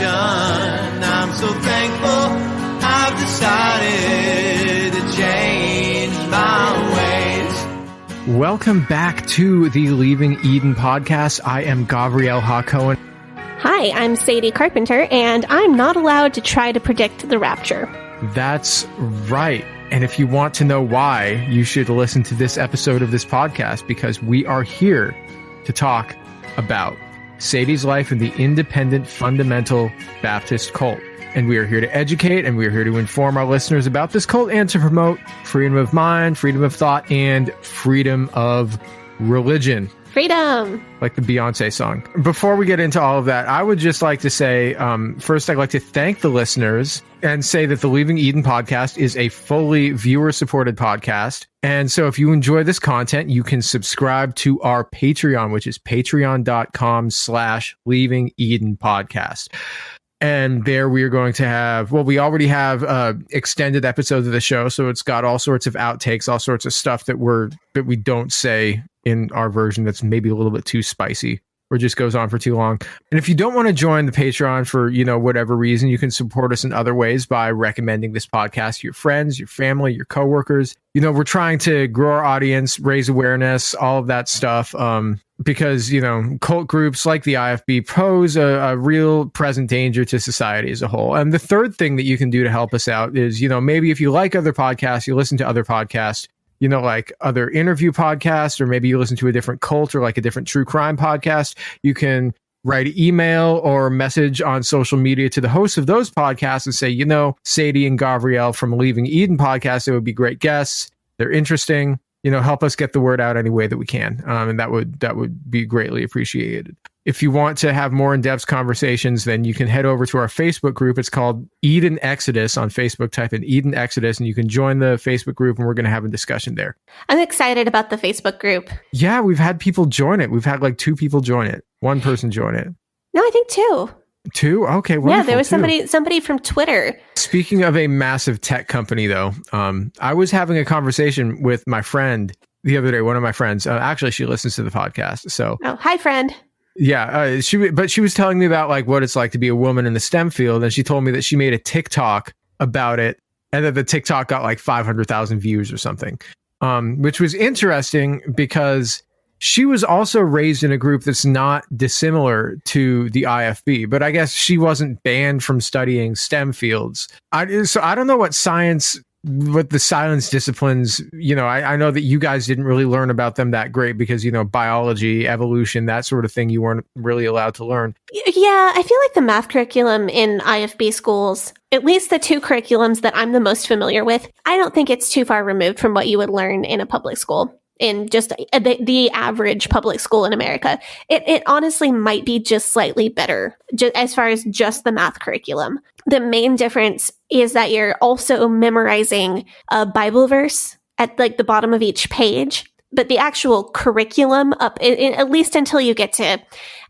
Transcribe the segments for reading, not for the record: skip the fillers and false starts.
I'm so thankful I've decided to change my ways. Welcome back to the Leaving Eden podcast. I am Gabrielle Ha-Cohen. Hi, I'm Sadie Carpenter, and I'm not allowed to try to predict the rapture. That's right. And if you want to know why, you should listen to this episode of this podcast, because we are here to talk about Sadie's life in the independent fundamental Baptist cult. And we are here to educate, and we are here to inform our listeners about this cult and to promote freedom of mind, freedom of thought, and freedom of religion. Freedom! Like the Beyonce song. Before we get into all of that, I would just like to say, first, I'd like to thank the listeners and say that the Leaving Eden podcast is a fully viewer-supported podcast. And so if you enjoy this content, you can subscribe to our Patreon, which is patreon.com/Leaving Eden podcast. And there we are going to have, well, we already have extended episodes of the show. So it's got all sorts of outtakes, all sorts of stuff that we don't say in our version that's maybe a little bit too spicy or just goes on for too long. And if you don't want to join the Patreon for, whatever reason, you can support us in other ways by recommending this podcast to your friends, your family, your coworkers. We're trying to grow our audience, raise awareness, all of that stuff. Because, cult groups like the IFB pose a real present danger to society as a whole. And the third thing that you can do to help us out is, maybe if you like other podcasts, you listen to other podcasts, like other interview podcasts, or maybe you listen to a different cult or like a different true crime podcast, you can write an email or message on social media to the hosts of those podcasts and say, Sadie and Gabrielle from Leaving Eden podcast, they would be great guests. They're interesting. Help us get the word out any way that we can. And that would be greatly appreciated. If you want to have more in-depth conversations, then you can head over to our Facebook group. It's called Eden Exodus on Facebook. Type in Eden Exodus and you can join the Facebook group, and we're going to have a discussion there. I'm excited about the Facebook group. Yeah, we've had people join it. We've had like 2 people join it. 1 person join it. No, I think 2. 2? Okay, wonderful. Yeah, there was somebody from Twitter. Speaking of a massive tech company, though, I was having a conversation with my friend the other day. One of my friends, actually, she listens to the podcast. So, hi, friend. Yeah, she was telling me about like what it's like to be a woman in the STEM field, and she told me that she made a TikTok about it, and that the TikTok got like 500,000 views or something, which was interesting because she was also raised in a group that's not dissimilar to the IFB, but I guess she wasn't banned from studying STEM fields. So I don't know what the science disciplines, I know that you guys didn't really learn about them that great because, biology, evolution, that sort of thing, you weren't really allowed to learn. Yeah, I feel like the math curriculum in IFB schools, at least the 2 curriculums that I'm the most familiar with, I don't think it's too far removed from what you would learn in a public school. In just the average public school in America. It honestly might be just slightly better as far as just the math curriculum. The main difference is that you're also memorizing a Bible verse at like the bottom of each page, but the actual curriculum at least until you get to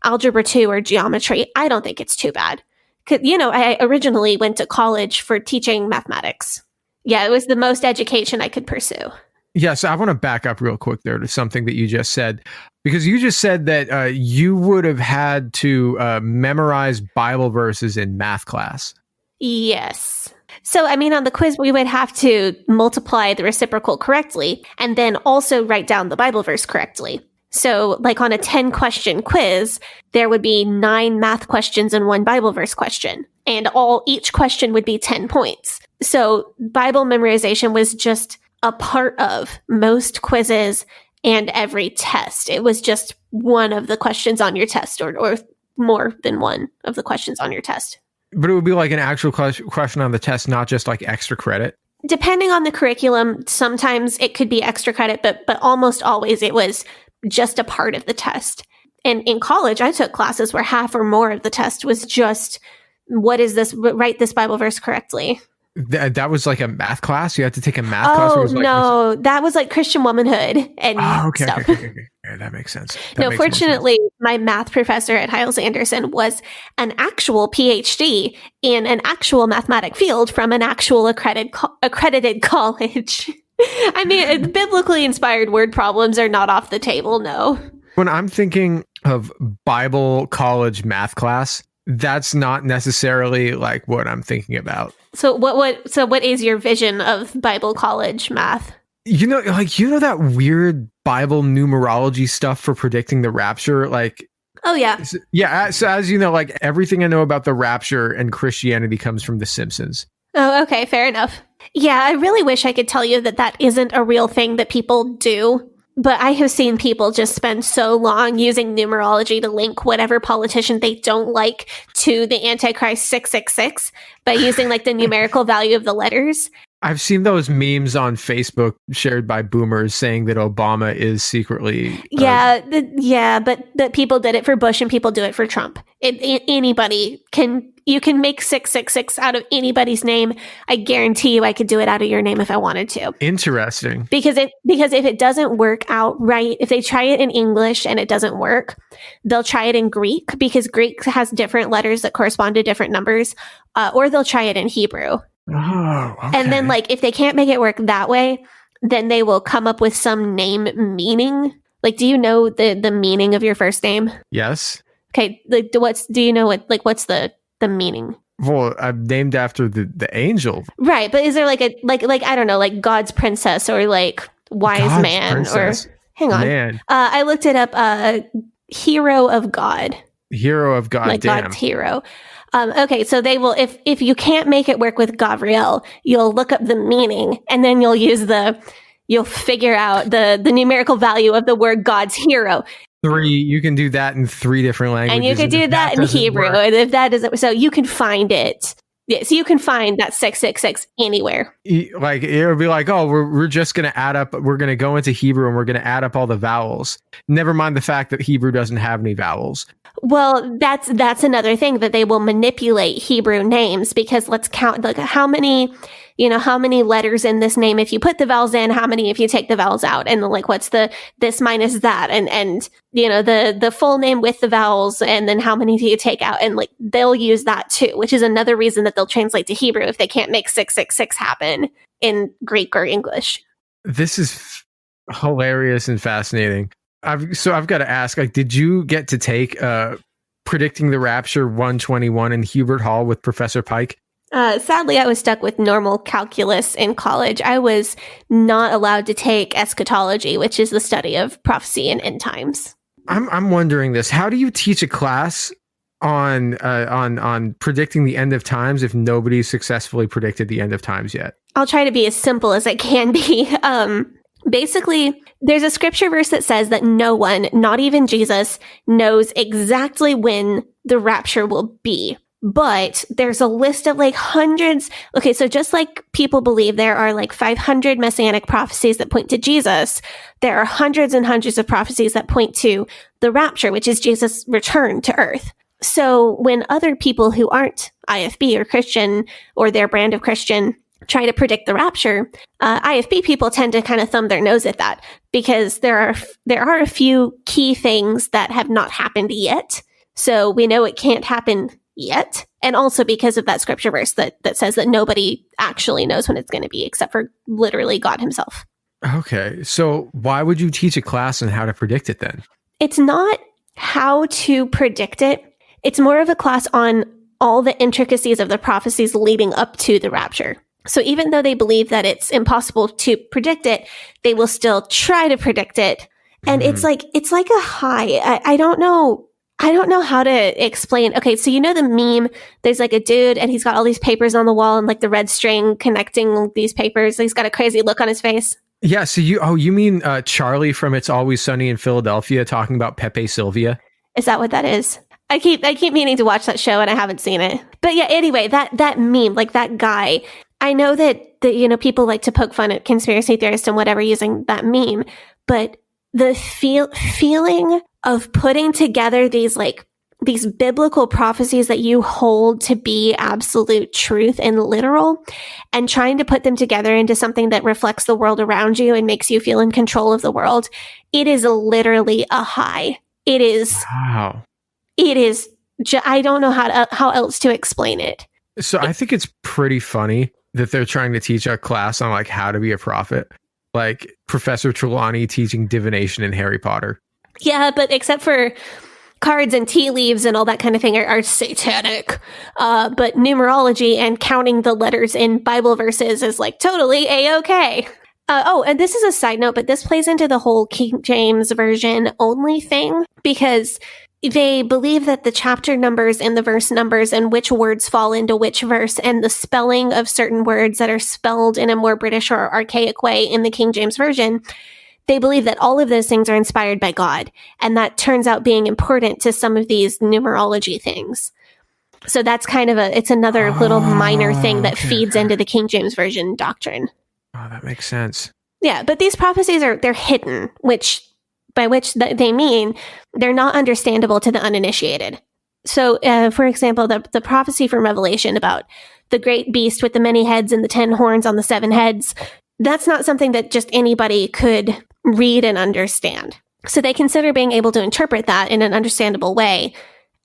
Algebra 2 or geometry, I don't think it's too bad. I originally went to college for teaching mathematics. Yeah, it was the most education I could pursue. Yes, I want to back up real quick there to something that you just said, because you just said that you would have had to memorize Bible verses in math class. Yes. So, on the quiz, we would have to multiply the reciprocal correctly and then also write down the Bible verse correctly. So, like on a 10-question quiz, there would be 9 math questions and 1 Bible verse question, and each question would be 10 points. So, Bible memorization was just a part of most quizzes and every test. It was just one of the questions on your test, or more than one of the questions on your test. But it would be like an actual question on the test, not just like extra credit? Depending on the curriculum, sometimes it could be extra credit, but almost always it was just a part of the test. And in college, I took classes where half or more of the test was just, what is this? Write this Bible verse correctly. That was like a math class? You had to take a math class? Oh, no. That was like Christian womanhood and stuff. Okay. Yeah, that makes sense. Fortunately, my math professor at Hyles-Anderson was an actual PhD in an actual mathematic field from an actual accredited college. Biblically inspired word problems are not off the table, no. When I'm thinking of Bible college math class, that's not necessarily like what I'm thinking about. So what is your vision of Bible college math? That weird Bible numerology stuff for predicting the rapture, like. Oh yeah. Yeah, so as you know, like everything I know about the rapture and Christianity comes from The Simpsons. Oh, okay, fair enough. Yeah, I really wish I could tell you that isn't a real thing that people do. But I have seen people just spend so long using numerology to link whatever politician they don't like to the Antichrist 666 by using like the numerical value of the letters. I've seen those memes on Facebook shared by boomers saying that Obama is secretly... but people did it for Bush and people do it for Trump. Anybody can... You can make 666 out of anybody's name. I guarantee you I could do it out of your name if I wanted to. Interesting. Because if it doesn't work out right, if they try it in English and it doesn't work, they'll try it in Greek because Greek has different letters that correspond to different numbers, or they'll try it in Hebrew. Oh, okay. And then like if they can't make it work that way, then they will come up with some name meaning. Like, do you know the meaning of your first name? Yes. Okay. Like, what's the meaning? Well, I'm named after the angel. Right. But is there like I don't know, like God's princess or like wise God's man princess. or hang on. Man. I looked it up. Hero of God. Hero of God. Like damn. God's hero. Okay, so they will, if you can't make it work with Gabriel, you'll look up the meaning and then you'll figure out the numerical value of the word God's hero. You can do that in 3 different languages. And you could do that in Hebrew. And if that doesn't, so you can find it. Yeah, so you can find that 666 anywhere. Like it would be like, oh, we're just going to add up. We're going to go into Hebrew and we're going to add up all the vowels. Never mind the fact that Hebrew doesn't have any vowels. Well, that's another thing that they will manipulate Hebrew names because let's count like how many letters in this name if you put the vowels in, how many if you take the vowels out, and like what's the this minus that, and the full name with the vowels, and then how many do you take out, and like they'll use that too, which is another reason that they'll translate to Hebrew if they can't make 666 happen in Greek or English. This is hilarious and fascinating. I've got to ask, like, did you get to take Predicting the Rapture 121 in Hubert Hall with Professor Pike? Sadly, I was stuck with normal calculus in college. I was not allowed to take eschatology, which is the study of prophecy and end times. I'm wondering this. How do you teach a class on predicting the end of times if nobody's successfully predicted the end of times yet? I'll try to be as simple as I can be. Basically, there's a scripture verse that says that no one, not even Jesus, knows exactly when the rapture will be. But there's a list of like hundreds. Okay, so just like people believe there are like 500 messianic prophecies that point to Jesus, there are hundreds and hundreds of prophecies that point to the rapture, which is Jesus' return to earth. So when other people who aren't IFB or Christian or their brand of Christian try to predict the rapture, IFB people tend to kind of thumb their nose at that because there are a few key things that have not happened yet. So we know it can't happen yet. And also because of that scripture verse that says that nobody actually knows when it's going to be except for literally God himself. Okay. So why would you teach a class on how to predict it then? It's not how to predict it. It's more of a class on all the intricacies of the prophecies leading up to the rapture. So even though they believe that it's impossible to predict it, they will still try to predict it. And it's like a high. I don't know how to explain. Okay, so you know the meme, there's like a dude and he's got all these papers on the wall and like the red string connecting these papers. He's got a crazy look on his face. Yeah, so you mean Charlie from It's Always Sunny in Philadelphia talking about Pepe Sylvia? Is that what that is? I keep meaning to watch that show and I haven't seen it. But yeah, anyway, that meme, like that guy, I know that people like to poke fun at conspiracy theorists and whatever using that meme, but the feeling of putting together these biblical prophecies that you hold to be absolute truth and literal and trying to put them together into something that reflects the world around you and makes you feel in control of the world, it is literally a high. It is. Wow. It is. I don't know how else to explain it. So I think it's pretty funny that they're trying to teach a class on like how to be a prophet, like Professor Trelawney teaching divination in Harry Potter. Yeah, but except for cards and tea leaves and all that kind of thing are satanic. But numerology and counting the letters in Bible verses is like totally A-okay. And this is a side note, but this plays into the whole King James Version only thing, because they believe that the chapter numbers and the verse numbers and which words fall into which verse and the spelling of certain words that are spelled in a more British or archaic way in the King James Version, they believe that all of those things are inspired by God. And that turns out being important to some of these numerology things. So that's kind of it's another little minor thing that feeds into the King James Version doctrine. Oh, that makes sense. Yeah, but these prophecies they're hidden, by which they mean they're not understandable to the uninitiated. So, for example, the prophecy from Revelation about the great beast with the many heads and the 10 horns on the 7 heads, that's not something that just anybody could read and understand. So they consider being able to interpret that in an understandable way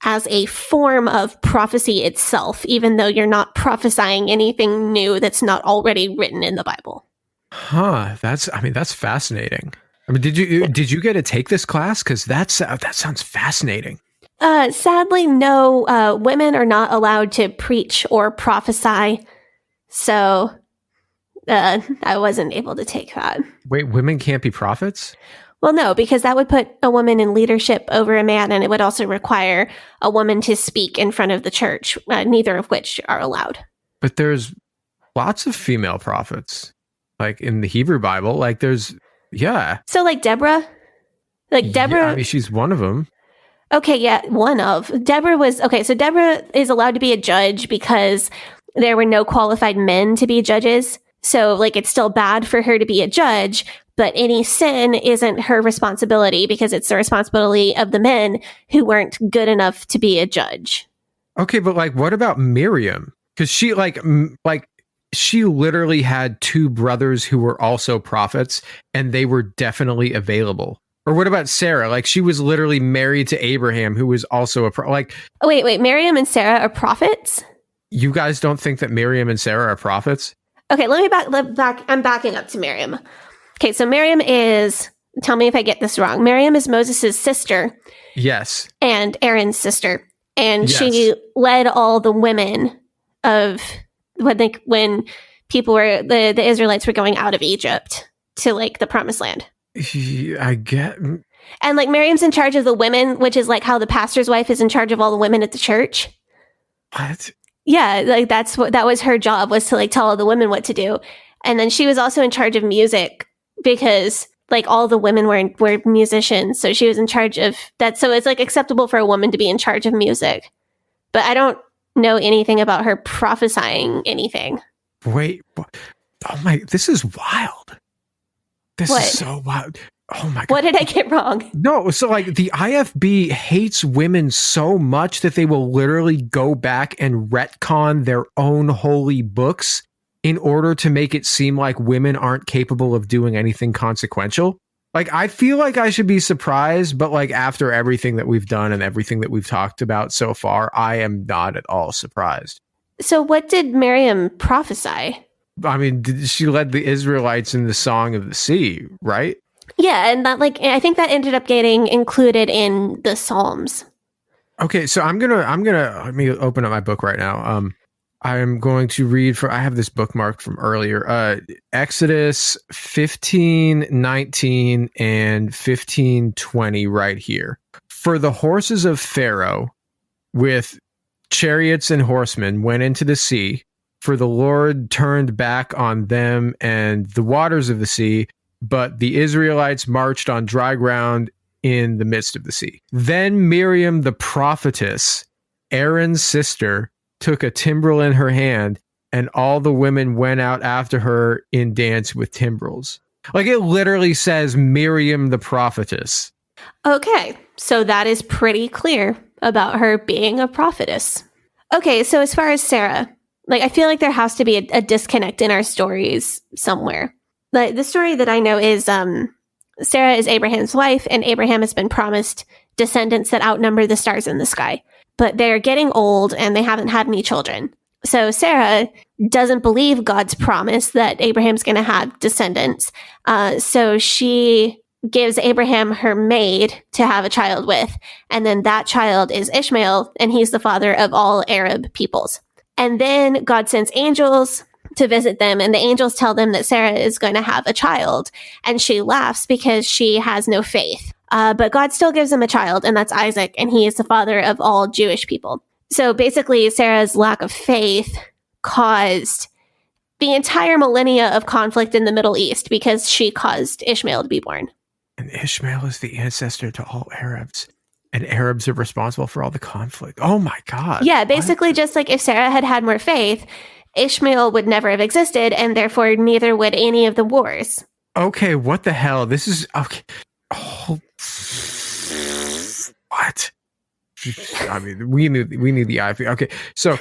as a form of prophecy itself, even though you're not prophesying anything new that's not already written in the Bible. Huh. That's fascinating. I mean, did you get to take this class? Because that sounds fascinating. Sadly, no. Women are not allowed to preach or prophesy, so I wasn't able to take that. Wait, women can't be prophets? Well, no, because that would put a woman in leadership over a man, and it would also require a woman to speak in front of the church, neither of which are allowed. But there's lots of female prophets, like in the Hebrew Bible. Like yeah. So like Deborah? Deborah... Yeah, I mean, she's one of them. Okay, yeah, one of. Deborah was... Okay, so Deborah is allowed to be a judge because there were no qualified men to be judges. So, it's still bad for her to be a judge, but any sin isn't her responsibility because it's the responsibility of the men who weren't good enough to be a judge. Okay, but what about Miriam? Because she she literally had 2 brothers who were also prophets, and they were definitely available. Or what about Sarah? She was literally married to Abraham, who was also a Wait, Miriam and Sarah are prophets? You guys don't think that Miriam and Sarah are prophets? Okay, let me back. I'm backing up to Miriam. Okay, so Miriam is, tell me if I get this wrong. Miriam is Moses' sister. Yes. And Aaron's sister. And yes. She led all the women of when people were, the Israelites were going out of Egypt to the promised land. I get. And Miriam's in charge of the women, which is how the pastor's wife is in charge of all the women at the church. What? Yeah, that was her job, was to tell all the women what to do. And then she was also in charge of music because all the women were musicians. So she was in charge of that. So it's acceptable for a woman to be in charge of music. But I don't know anything about her prophesying anything. Wait. Oh my, this is wild. This what? Is so wild. Oh my God. What did I get wrong? No, so the IFB hates women so much that they will literally go back and retcon their own holy books in order to make it seem like women aren't capable of doing anything consequential. I feel like I should be surprised, but after everything that we've done and everything that we've talked about so far, I am not at all surprised. So what did Miriam prophesy? I mean, she led the Israelites in the Song of the Sea, right? Yeah, and that I think that ended up getting included in the Psalms. Okay, so I'm gonna let me open up my book right now. I am going to read I have this bookmarked from earlier. Exodus 15:19 and 15:20 right here. For the horses of Pharaoh with chariots and horsemen went into the sea, for the Lord turned back on them and the waters of the sea, but the Israelites marched on dry ground in the midst of the sea. Then Miriam the prophetess, Aaron's sister, took a timbrel in her hand, and all the women went out after her in dance with timbrels. It literally says Miriam the prophetess. Okay, so that is pretty clear about her being a prophetess. Okay, so as far as Sarah, I feel like there has to be a disconnect in our stories somewhere. The story that I know is Sarah is Abraham's wife, and Abraham has been promised descendants that outnumber the stars in the sky. But they're getting old, and they haven't had any children. So Sarah doesn't believe God's promise that Abraham's going to have descendants. So she gives Abraham her maid to have a child with. And then that child is Ishmael, and he's the father of all Arab peoples. And then God sends angels to visit them, and the angels tell them that Sarah is going to have a child. And she laughs because she has no faith. But God still gives them a child, and that's Isaac, and he is the father of all Jewish people. So basically, Sarah's lack of faith caused the entire millennia of conflict in the Middle East because she caused Ishmael to be born. And Ishmael is the ancestor to all Arabs. And Arabs are responsible for all the conflict. Oh my God. Yeah, basically just like if Sarah had had more faith, Ishmael would never have existed, and therefore neither would any of the wars. Okay, what the hell? This is... Okay. Oh, what? I mean, we need the IFB. Okay, so...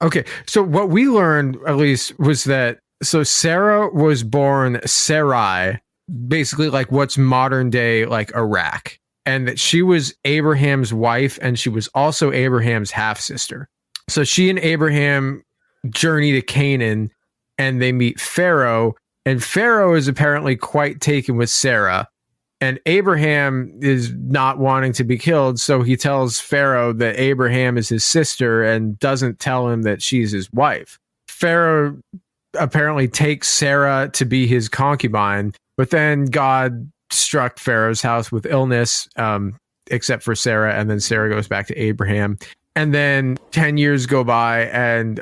Okay, so what we learned, at least, was that... So Sarah was born Sarai, basically like what's modern day like Iraq, and that she was Abraham's wife, and she was also Abraham's half sister. So she and Abraham journey to Canaan, and they meet Pharaoh, and Pharaoh is apparently quite taken with Sarah, and Abraham is not wanting to be killed, so he tells Pharaoh that Abraham is his sister and doesn't tell him that she's his wife. Pharaoh apparently takes Sarah to be his concubine, but then God struck Pharaoh's house with illness, except for Sarah, and then Sarah goes back to Abraham. And then 10 years go by, and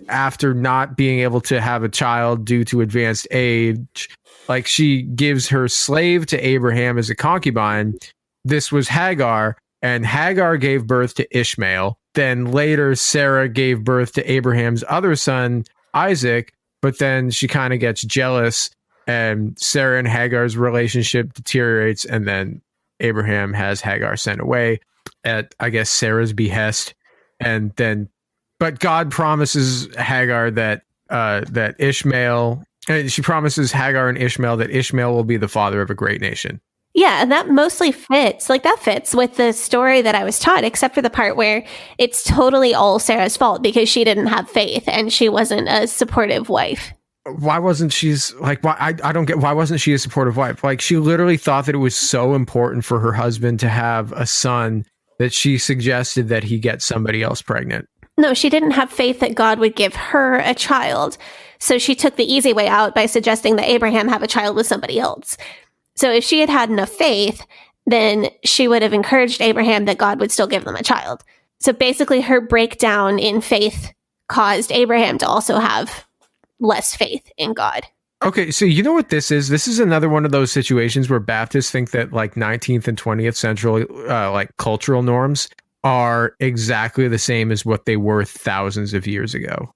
after not being able to have a child due to advanced age, like she gives her slave to Abraham as a concubine. This was Hagar, and Hagar gave birth to Ishmael. Then later, Sarah gave birth to Abraham's other son, Isaac, but then she kind of gets jealous, and Sarah and Hagar's relationship deteriorates, and then Abraham has Hagar sent away at, I guess, Sarah's behest. And then, but God promises Hagar that Ishmael, she promises Hagar and Ishmael that Ishmael will be the father of a great nation. Yeah, and that mostly fits. Like, that fits with the story that I was taught, except for the part where it's totally all Sarah's fault because she didn't have faith and she wasn't a supportive wife. Why wasn't she's like, why? I don't get, why wasn't she a supportive wife? Like, she literally thought that it was so important for her husband to have a son that she suggested that he get somebody else pregnant. No, she didn't have faith that God would give her a child. So she took the easy way out by suggesting that Abraham have a child with somebody else. So if she had had enough faith, then she would have encouraged Abraham that God would still give them a child. So basically her breakdown in faith caused Abraham to also have less faith in God. Okay, so you know what this is? This is another one of those situations where Baptists think that like 19th and 20th century like cultural norms are exactly the same as what they were thousands of years ago.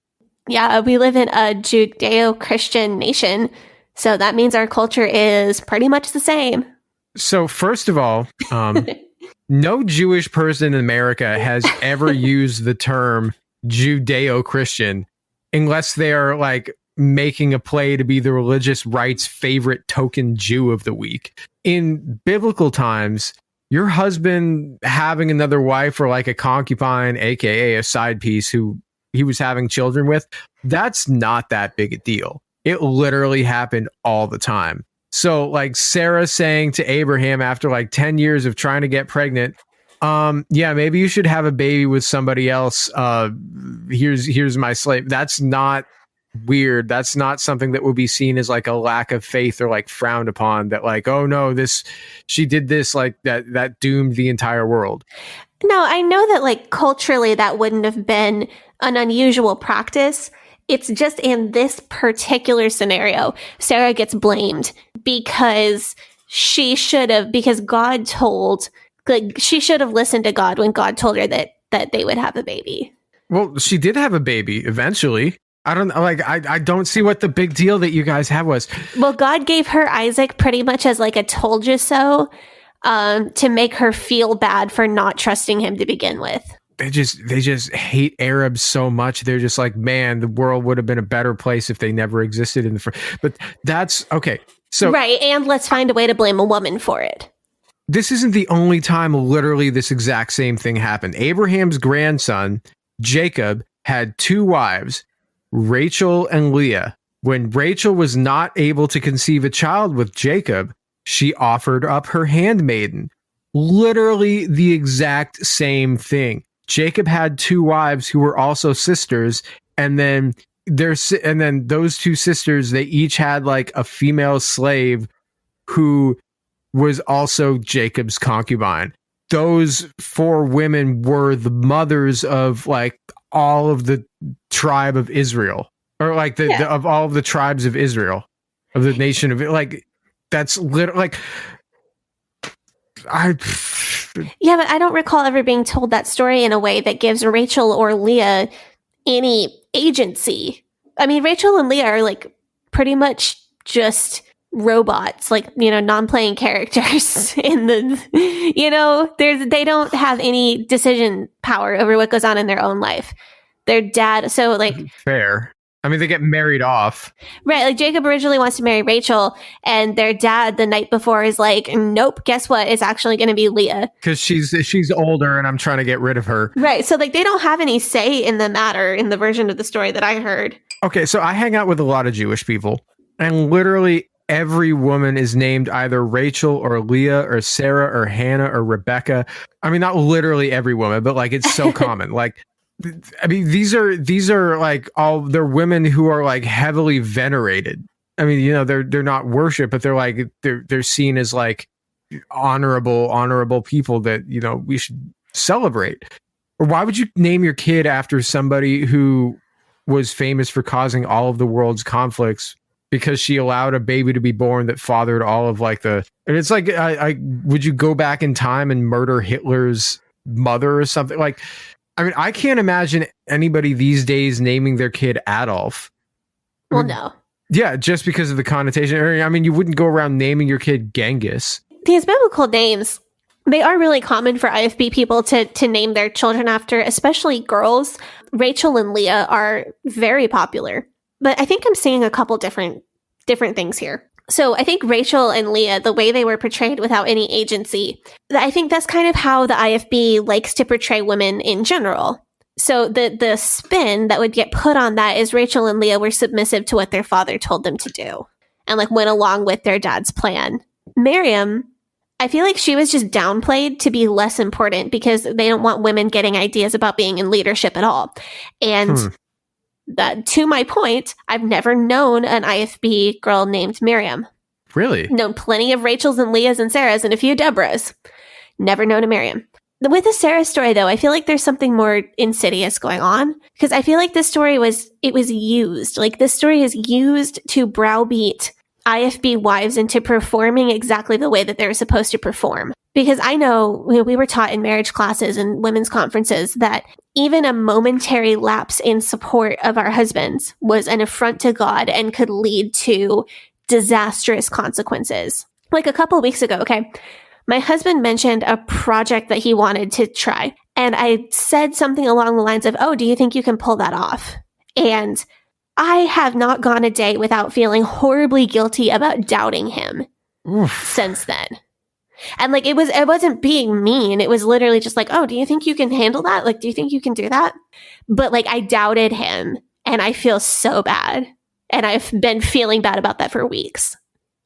Yeah, we live in a Judeo-Christian nation, so that means our culture is pretty much the same. So first of all, no Jewish person in America has ever used the term Judeo-Christian unless they are like making a play to be the religious right's favorite token Jew of the week. In biblical times, your husband having another wife or like a concubine, aka a side piece who he was having children with, that's not that big a deal. It literally happened all the time. So like Sarah saying to Abraham after like 10 years of trying to get pregnant, yeah, maybe you should have a baby with somebody else. Here's my slave. That's not weird. That's not something that would be seen as like a lack of faith or like frowned upon, that like, oh no, she did this, like that doomed the entire world. No, I know that like culturally that wouldn't have been an unusual practice. It's just in this particular scenario, Sarah gets blamed because God told, like, she should have listened to God when God told her that they would have a baby. Well, she did have a baby eventually. I don't see what the big deal that you guys had was. Well, God gave her Isaac pretty much as like a told you so, to make her feel bad for not trusting him to begin with. They just hate Arabs so much. They're just like, man, the world would have been a better place if they never existed in the first. But that's okay. So right, and let's find a way to blame a woman for it. This isn't the only time literally this exact same thing happened. Abraham's grandson, Jacob, had two wives, Rachel and Leah. When Rachel was not able to conceive a child with Jacob, she offered up her handmaiden. Literally the exact same thing. Jacob had 2 wives who were also sisters, and then those 2 sisters, they each had like a female slave who was also Jacob's concubine. Those 4 women were the mothers of like all of the tribe of Israel, or like of all of the tribes of Israel, of the nation of like, that's literally like, yeah, but I don't recall ever being told that story in a way that gives Rachel or Leah any agency. I mean, Rachel and Leah are like pretty much just robots, like, you know, non-playing characters in the, you know, they don't have any decision power over what goes on in their own life. Their dad, so like fair. I mean, they get married off. Right, like Jacob originally wants to marry Rachel, and their dad the night before is like, nope, guess what? It's actually going to be Leah. Because she's older and I'm trying to get rid of her. Right, so like they don't have any say in the matter in the version of the story that I heard. Okay, so I hang out with a lot of Jewish people, and literally every woman is named either Rachel or Leah or Sarah or Hannah or Rebecca. I mean, not literally every woman, but like it's so common. Like, I mean, these are like they're women who are like heavily venerated. I mean, you know, they're not worship, but they're like they're seen as like honorable people that, you know, we should celebrate. Or why would you name your kid after somebody who was famous for causing all of the world's conflicts because she allowed a baby to be born that fathered all of like and it's like, I would you go back in time and murder Hitler's mother or something? Like, I mean, I can't imagine anybody these days naming their kid Adolf. Well, no. Yeah, just because of the connotation. I mean, you wouldn't go around naming your kid Genghis. These biblical names, they are really common for IFB people to name their children after, especially girls. Rachel and Leah are very popular. But I think I'm seeing a couple different things here. So I think Rachel and Leah, the way they were portrayed without any agency, I think that's kind of how the IFB likes to portray women in general. So the spin that would get put on that is Rachel and Leah were submissive to what their father told them to do and like went along with their dad's plan. Miriam, I feel like she was just downplayed to be less important because they don't want women getting ideas about being in leadership at all. And that, to my point, I've never known an IFB girl named Miriam. Really? Known plenty of Rachels and Leahs and Sarahs and a few Deborahs. Never known a Miriam. With the Sarah story, though, I feel like there's something more insidious going on because I feel like this story was used. Like this story is used to browbeat IFB wives into performing exactly the way that they're supposed to perform. Because I know we were taught in marriage classes and women's conferences that even a momentary lapse in support of our husbands was an affront to God and could lead to disastrous consequences. Like a couple of weeks ago, okay, my husband mentioned a project that he wanted to try. And I said something along the lines of, oh, do you think you can pull that off? And I have not gone a day without feeling horribly guilty about doubting him since then. And like, it wasn't being mean. It was literally just like, oh, do you think you can handle that? Like, do you think you can do that? But like, I doubted him and I feel so bad. And I've been feeling bad about that for weeks.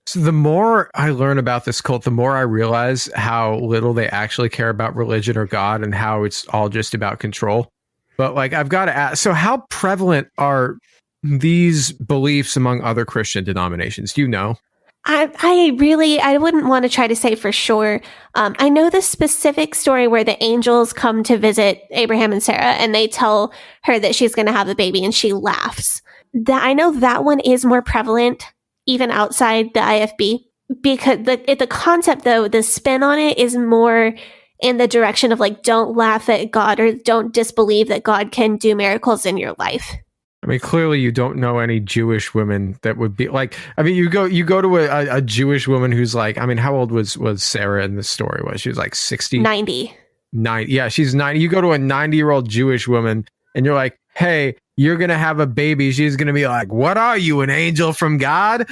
So the more I learn about this cult, the more I realize how little they actually care about religion or God and how it's all just about control. But like, I've got to ask, so how prevalent are these beliefs among other Christian denominations? Do you know? I wouldn't want to try to say for sure. I know the specific story where the angels come to visit Abraham and Sarah and they tell her that she's going to have a baby and she laughs. I know that one is more prevalent even outside the IFB because the concept though, the spin on it is more in the direction of like, don't laugh at God or don't disbelieve that God can do miracles in your life. I mean, clearly you don't know any Jewish women that would be like, I mean, you go to a Jewish woman who's like, I mean, how old was Sarah in this story? She was like 60? 90. 90. Yeah, she's 90. You go to a 90-year-old Jewish woman and you're like, hey, you're going to have a baby. She's going to be like, what are you, an angel from God?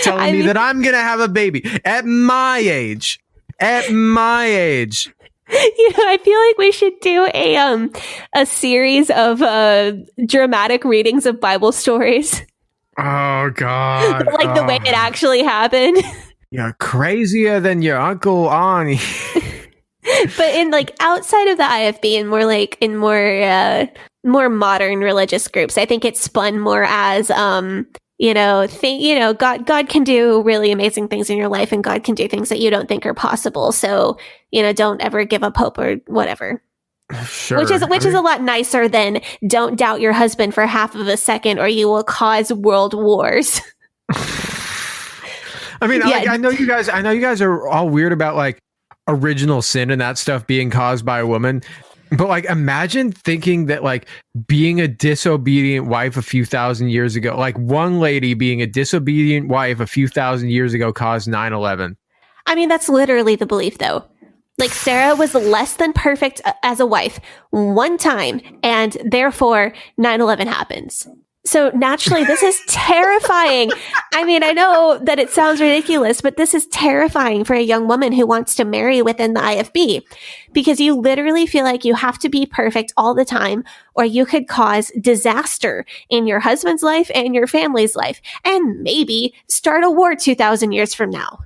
Telling me that I'm going to have a baby at my age. I feel like we should do a series of dramatic readings of Bible stories. Oh God! Like the way it actually happened. You're crazier than your Uncle Ani. But in like outside of the IFB and more like in more modern religious groups, I think it's spun more as God can do really amazing things in your life, and God can do things that you don't think are possible. So, don't ever give up hope or whatever. Sure. Which is a lot nicer than don't doubt your husband for half of a second or you will cause world wars. I mean, I know you guys are all weird about like original sin and that stuff being caused by a woman. But like, imagine thinking that like being a disobedient wife a few thousand years ago, like one lady being a disobedient wife a few thousand years ago caused 9/11. I mean, that's literally the belief though. Like Sarah was less than perfect as a wife one time, and therefore 9/11 happens. So naturally, this is terrifying. I mean, I know that it sounds ridiculous, but this is terrifying for a young woman who wants to marry within the IFB, because you literally feel like you have to be perfect all the time, or you could cause disaster in your husband's life and your family's life, and maybe start a war 2,000 years from now.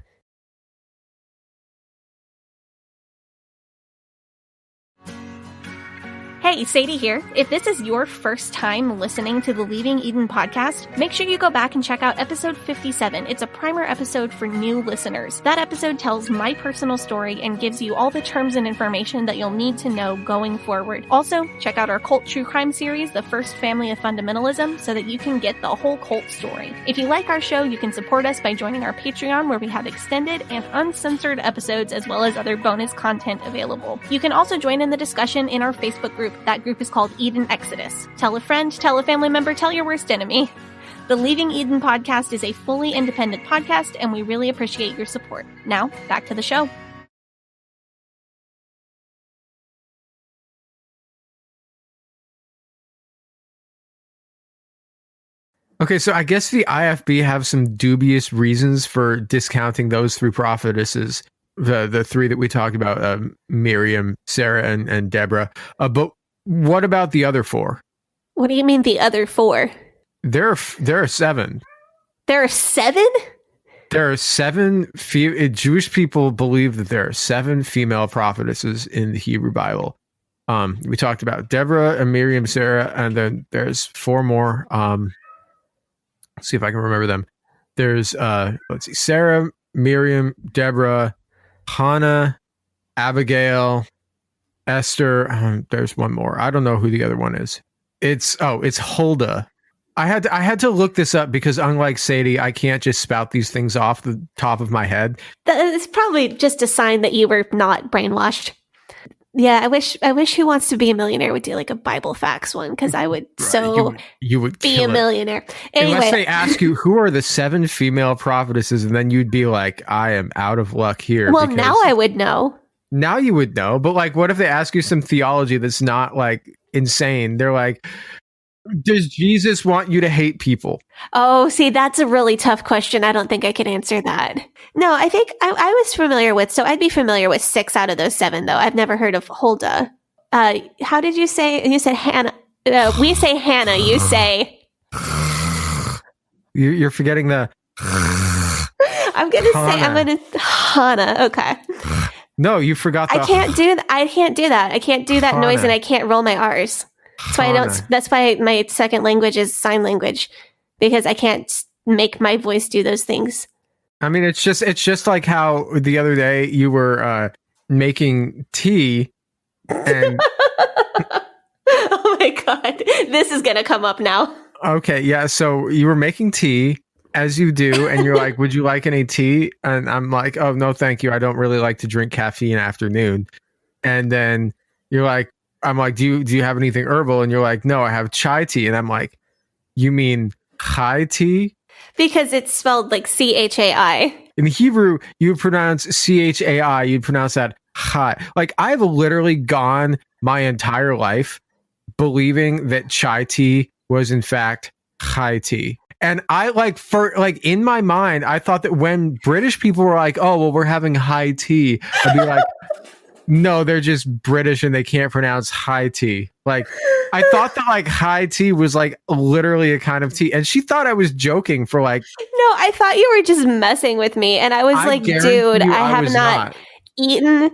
Hey, Sadie here. If this is your first time listening to the Leaving Eden podcast, make sure you go back and check out episode 57. It's a primer episode for new listeners. That episode tells my personal story and gives you all the terms and information that you'll need to know going forward. Also, check out our cult true crime series, The First Family of Fundamentalism, so that you can get the whole cult story. If you like our show, you can support us by joining our Patreon, where we have extended and uncensored episodes as well as other bonus content available. You can also join in the discussion in our Facebook group. That group is called Eden Exodus. Tell a friend, tell a family member, tell your worst enemy. The Leaving Eden podcast is a fully independent podcast, and we really appreciate your support. Now, back to the show. Okay, so I guess the IFB have some dubious reasons for discounting those three prophetesses, the three that we talked about, Miriam, Sarah, and Deborah. But what about the other four? What do you mean the other four? There are seven. There are seven? There are seven. Jewish people believe that there are seven female prophetesses in the Hebrew Bible. We talked about Deborah and Miriam, Sarah, and then there's four more. Let's see if I can remember them. There's let's see, Sarah, Miriam, Deborah, Hannah, Abigail, Esther. There's one more. I don't know who the other one is. It's Huldah. I had to look this up because unlike Sadie, I can't just spout these things off the top of my head. It's probably just a sign that you were not brainwashed. Yeah, I wish Who Wants to Be a Millionaire would do like a Bible facts one, because I would you would be a millionaire. Anyway. Unless they ask you who are the seven female prophetesses, and then you'd be like, I am out of luck here. Well, now I would know. Now you would know, but like, what if they ask you some theology that's not like insane? They're like, does Jesus want you to hate people? Oh, see, that's a really tough question. I don't think I can answer that. No, I think I was familiar with, so I'd be familiar with 6 out of those 7, though. I've never heard of Huldah. How did you say? You said Hannah. We say Hannah. You say. You're forgetting the. I'm gonna Hannah. Okay. No, you forgot the. I can't do that. I can't do that noise, and I can't roll my R's. That's why I don't. That's why my second language is sign language, because I can't make my voice do those things. I mean, it's just like how the other day you were making tea, and oh my god, this is gonna come up now. Okay, yeah. So you were making tea, as you do, and you're like, "Would you like any tea?" And I'm like, "Oh no, thank you. I don't really like to drink caffeine afternoon." And then you're like, I'm like, do you have anything herbal? And you're like, no, I have chai tea. And I'm like, you mean chai tea? Because it's spelled like C-H-A-I. In Hebrew, you would pronounce C-H-A-I. You'd pronounce that chai. Like, I've literally gone my entire life believing that chai tea was in fact chai tea. And I in my mind, I thought that when British people were like, oh, well, we're having high tea, I'd be like, no, they're just British and they can't pronounce high tea. Like, I thought that like high tea was like literally a kind of tea, and she thought I was joking for like. No, I thought you were just messing with me, and I was like, dude, I have not eaten.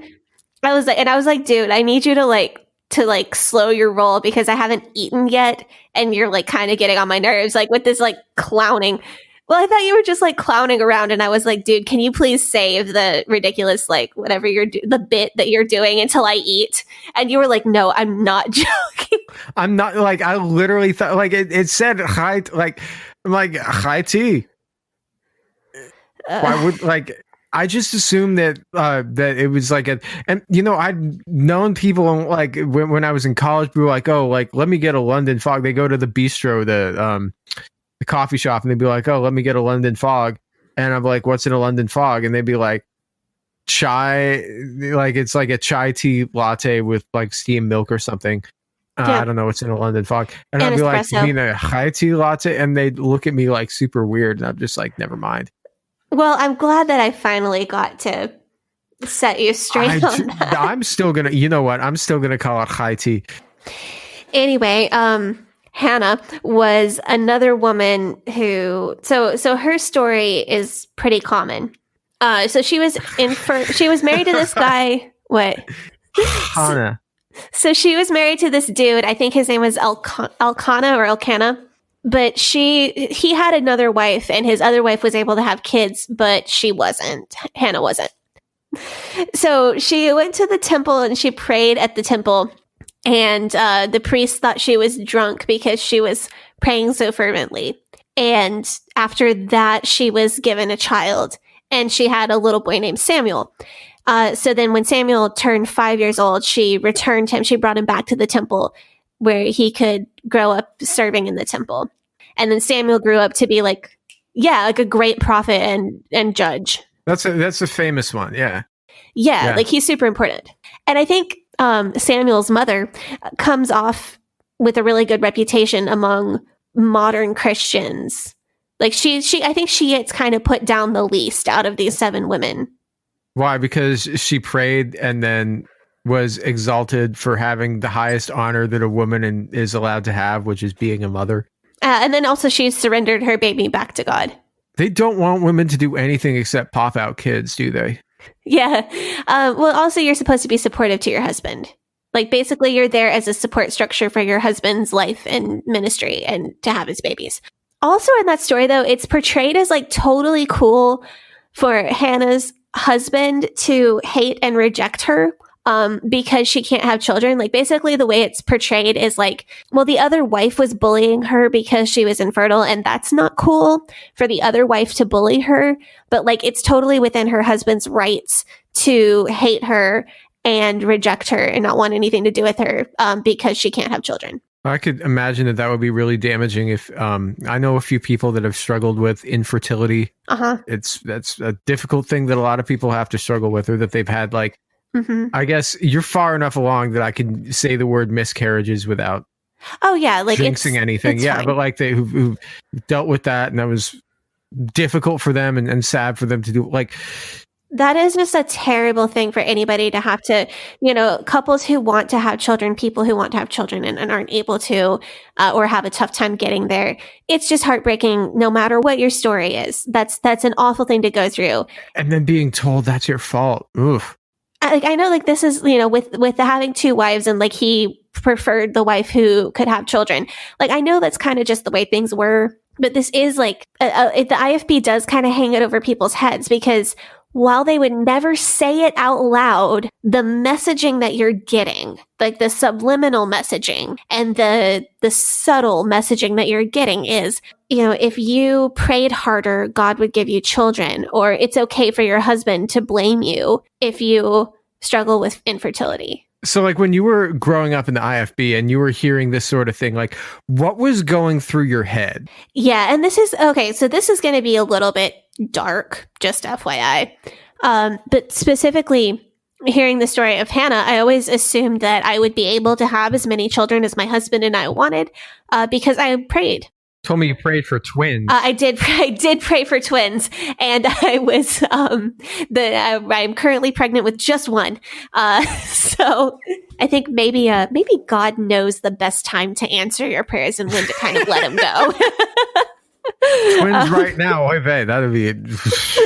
I was like, dude, I need you to slow your roll because I haven't eaten yet, and you're like kind of getting on my nerves, like with this like clowning. Well, I thought you were just like clowning around, and I was like, dude, can you please save the ridiculous, like whatever the bit that you're doing until I eat? And you were like, no, I'm not joking. I'm not, like, I literally thought like it said high, like I'm like high tea. Why would like? I just assumed that that it was like and you know, I'd known people like when I was in college, we were like, oh, like let me get a London fog. They go to the bistro, the coffee shop, and they'd be like, oh, let me get a London fog. And I'm like, what's in a London fog? And they'd be like, chai, like it's like a chai tea latte with like steamed milk or something. I don't know what's in a London fog. And I'd be like, you mean a high tea latte? And they'd look at me like super weird, and I'm just like, never mind. Well, I'm glad that I finally got to set you straight on that. I'm still gonna, you know what? I'm still gonna call it high tea. Anyway, Hannah was another woman who, so her story is pretty common. So she was she was married to this guy. What? Hannah. So she was married to this dude. I think his name was Elkanah. But he had another wife, and his other wife was able to have kids, but she wasn't. Hannah wasn't. So she went to the temple and she prayed at the temple. And the priest thought she was drunk because she was praying so fervently. And after that, she was given a child, and she had a little boy named Samuel. So then when Samuel turned 5 years old, she returned him. She brought him back to the temple where he could grow up serving in the temple. And then Samuel grew up to be like a great prophet and judge. That's a famous one. Yeah. Yeah. Like he's super important. And I think Samuel's mother comes off with a really good reputation among modern Christians. Like I think she gets kind of put down the least out of these 7 women. Why? Because she prayed and then was exalted for having the highest honor that a woman is allowed to have, which is being a mother. And then also she surrendered her baby back to God. They don't want women to do anything except pop out kids, do they? Yeah. Well, also you're supposed to be supportive to your husband. Like basically you're there as a support structure for your husband's life and ministry and to have his babies. Also in that story though, it's portrayed as like totally cool for Hannah's husband to hate and reject her because she can't have children. Like basically the way it's portrayed is like, well, the other wife was bullying her because she was infertile, and that's not cool for the other wife to bully her. But like it's totally within her husband's rights to hate her and reject her and not want anything to do with her because she can't have children. I could imagine that would be really damaging if I know a few people that have struggled with infertility. That's a difficult thing that a lot of people have to struggle with, or that they've had like, I guess you're far enough along that I can say the word miscarriages without like jinxing anything. Yeah, fine. But like they who dealt with that, and that was difficult for them and sad for them to do. Like that is just a terrible thing for anybody to have to, couples who want to have children, people who want to have children and aren't able to, or have a tough time getting there. It's just heartbreaking no matter what your story is. That's an awful thing to go through. And then being told that's your fault. Oof. I know like this is, with having 2 wives and like he preferred the wife who could have children. Like I know that's kind of just the way things were, but this is like, the IFB does kind of hang it over people's heads because while they would never say it out loud, the messaging that you're getting, like the subliminal messaging and the subtle messaging that you're getting is, if you prayed harder, God would give you children, or it's okay for your husband to blame you if you struggle with infertility. So like when you were growing up in the IFB and you were hearing this sort of thing, like what was going through your head? Yeah. And this is going to be a little bit dark, just FYI. But specifically hearing the story of Hannah, I always assumed that I would be able to have as many children as my husband and I wanted, because I prayed. Told me you prayed for twins. I did pray for twins, and I was I'm currently pregnant with just one. So I think maybe God knows the best time to answer your prayers and when to kind of let them go. Twins right now, oy vey, that'd be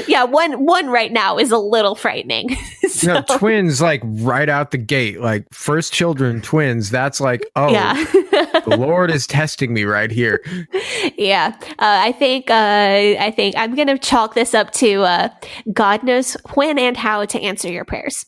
yeah, one right now is a little frightening. So. No, twins like right out the gate, like first children, twins. That's like, oh, yeah. The Lord is testing me right here. Yeah, I think I'm gonna chalk this up to God knows when and how to answer your prayers.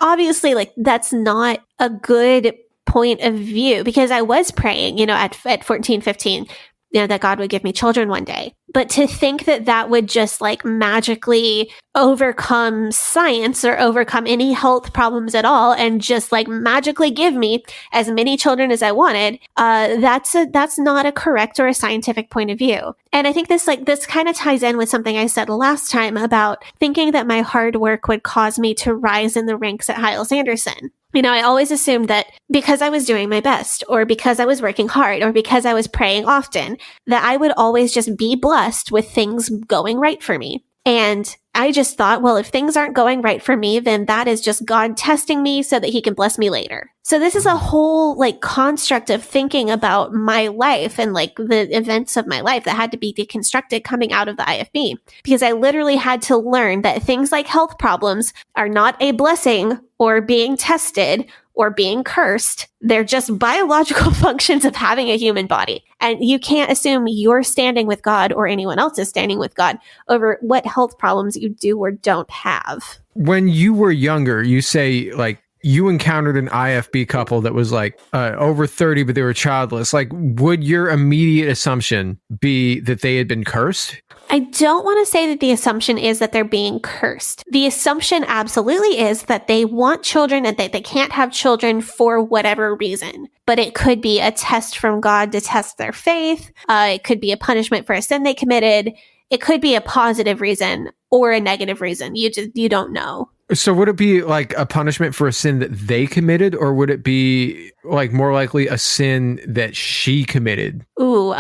Obviously, like that's not a good point of view because I was praying, at 14, 15. That God would give me children one day. But to think that would just like magically overcome science or overcome any health problems at all and just like magically give me as many children as I wanted, that's not a correct or a scientific point of view. And I think this kind of ties in with something I said last time about thinking that my hard work would cause me to rise in the ranks at Hyles-Anderson. I always assumed that because I was doing my best or because I was working hard or because I was praying often, that I would always just be blessed with things going right for me. And I just thought, well, if things aren't going right for me, then that is just God testing me so that he can bless me later. So this is a whole like construct of thinking about my life and like the events of my life that had to be deconstructed coming out of the IFB, because I literally had to learn that things like health problems are not a blessing or being tested or being cursed. They're just biological functions of having a human body. And you can't assume you're standing with God or anyone else is standing with God over what health problems you do or don't have. When you were younger, you say like you encountered an IFB couple that was like over 30, but they were childless. Like, would your immediate assumption be that they had been cursed? I don't want to say that the assumption is that they're being cursed. The assumption absolutely is that they want children and that they can't have children for whatever reason. But it could be a test from God to test their faith. It could be a punishment for a sin they committed. It could be a positive reason or a negative reason. You don't know. So would it be like a punishment for a sin that they committed, or would it be like more likely a sin that she committed? Ooh,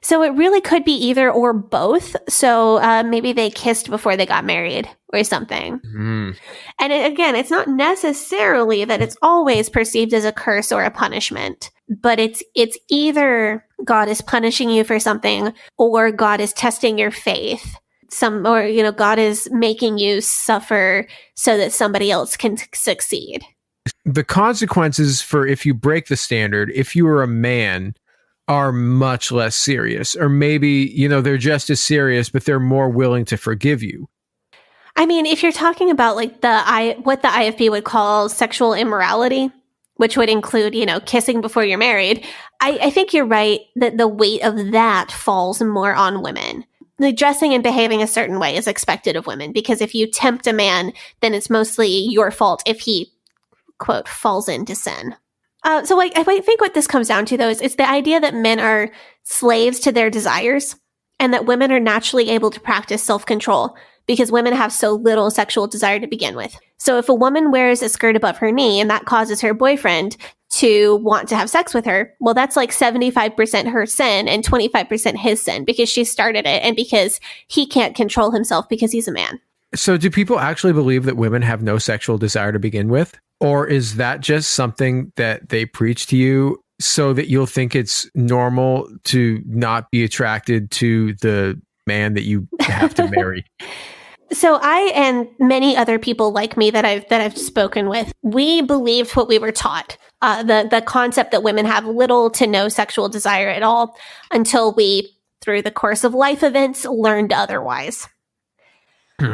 so it really could be either or both. So maybe they kissed before they got married or something. Mm. And again, it's not necessarily that it's always perceived as a curse or a punishment, but it's either God is punishing you for something or God is testing your faith. God is making you suffer so that somebody else can succeed. The consequences for if you break the standard, if you are a man, are much less serious. Or maybe, they're just as serious, but they're more willing to forgive you. I mean, if you're talking about like what the IFB would call sexual immorality, which would include, kissing before you're married, I think you're right that the weight of that falls more on women. The dressing and behaving a certain way is expected of women, because if you tempt a man, then it's mostly your fault if he, quote, falls into sin. So I think what this comes down to, though, is it's the idea that men are slaves to their desires and that women are naturally able to practice self-control because women have so little sexual desire to begin with. So if a woman wears a skirt above her knee and that causes her boyfriend to want to have sex with her, well, that's like 75% her sin and 25% his sin because she started it and because he can't control himself because he's a man. So do people actually believe that women have no sexual desire to begin with? Or is that just something that they preach to you so that you'll think it's normal to not be attracted to the man that you have to marry? So I and many other people like me that I've spoken with, we believed what we were taught. The concept that women have little to no sexual desire at all until we, through the course of life events, learned otherwise. Is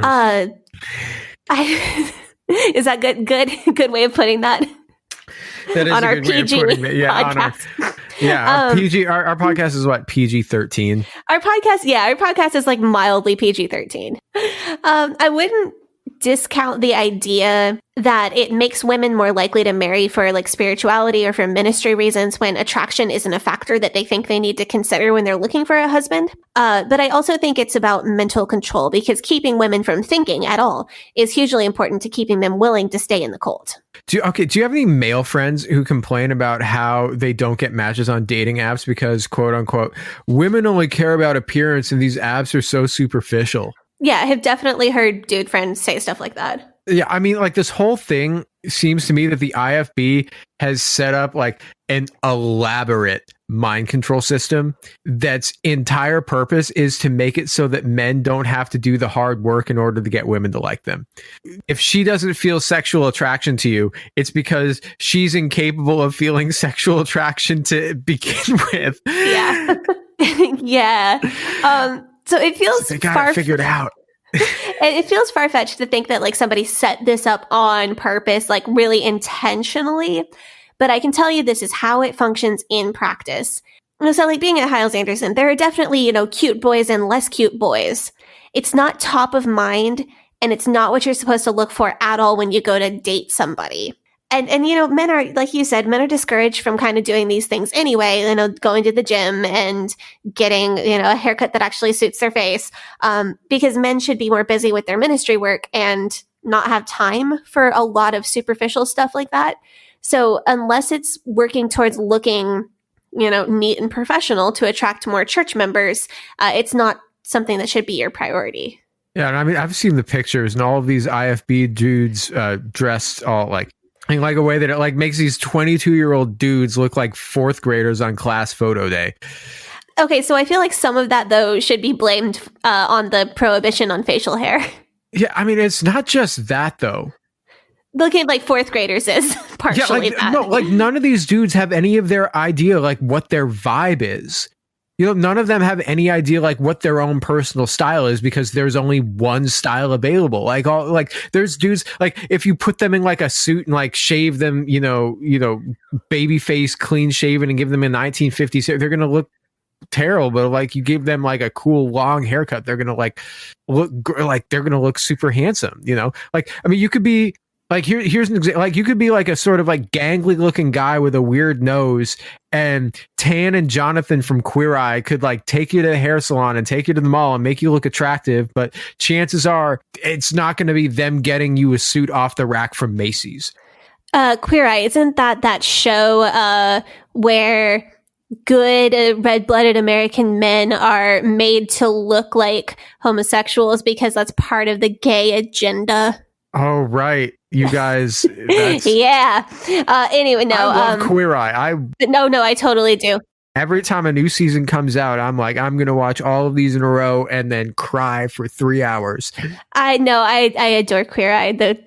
that good way of putting that? That is on a our good way of PG putting it. Yeah, podcast. Our PG. Our podcast is what, PG-13? Our podcast is like mildly PG-13. I wouldn't discount the idea that it makes women more likely to marry for like spirituality or for ministry reasons when attraction isn't a factor that they think they need to consider when they're looking for a husband. But I also think it's about mental control, because keeping women from thinking at all is hugely important to keeping them willing to stay in the cult. Do you have any male friends who complain about how they don't get matches on dating apps because, quote unquote, women only care about appearance and these apps are so superficial? Yeah, I have definitely heard dude friends say stuff like that. Yeah, I mean, like, this whole thing seems to me that the IFB has set up like an elaborate mind control system that's entire purpose is to make it so that men don't have to do the hard work in order to get women to like them. If she doesn't feel sexual attraction to you, it's because she's incapable of feeling sexual attraction to begin with. Yeah. Yeah. So it feels they got it figured out. It feels far-fetched to think that like somebody set this up on purpose, like really intentionally. But I can tell you this is how it functions in practice. So like being at Hyles Anderson, there are definitely, cute boys and less cute boys. It's not top of mind, and it's not what you're supposed to look for at all when you go to date somebody. And men are, like you said, men are discouraged from kind of doing these things anyway, going to the gym and getting, a haircut that actually suits their face, because men should be more busy with their ministry work and not have time for a lot of superficial stuff like that. So unless it's working towards looking, neat and professional to attract more church members, it's not something that should be your priority. Yeah, and I mean, I've seen the pictures and all of these IFB dudes dressed all like in like a way that it like makes these 22-year-old dudes look like fourth graders on class photo day. Okay, so I feel like some of that, though, should be blamed on the prohibition on facial hair. Yeah, I mean, it's not just that, though. Looking like fourth graders is partially that. No, like none of these dudes have any of their idea like what their vibe is. None of them have any idea like what their own personal style is because there's only one style available. There's dudes like if you put them in like a suit and like shave them, baby face, clean shaven and give them a 1950s, they're going to look terrible. But like you give them like a cool long haircut, they're going to like look like they're going to look super handsome, Like, I mean, you could be like, here's an example. Like, you could be like a sort of like gangly looking guy with a weird nose, and Tan and Jonathan from Queer Eye could like take you to the hair salon and take you to the mall and make you look attractive. But chances are it's not going to be them getting you a suit off the rack from Macy's. Queer Eye, isn't that show where good red-blooded American men are made to look like homosexuals because that's part of the gay agenda? Oh, right. You guys. Yeah. Anyway, no. I love Queer Eye. No, I totally do. Every time a new season comes out, I'm like, I'm going to watch all of these in a row and then cry for 3 hours. I know. I adore Queer Eye. If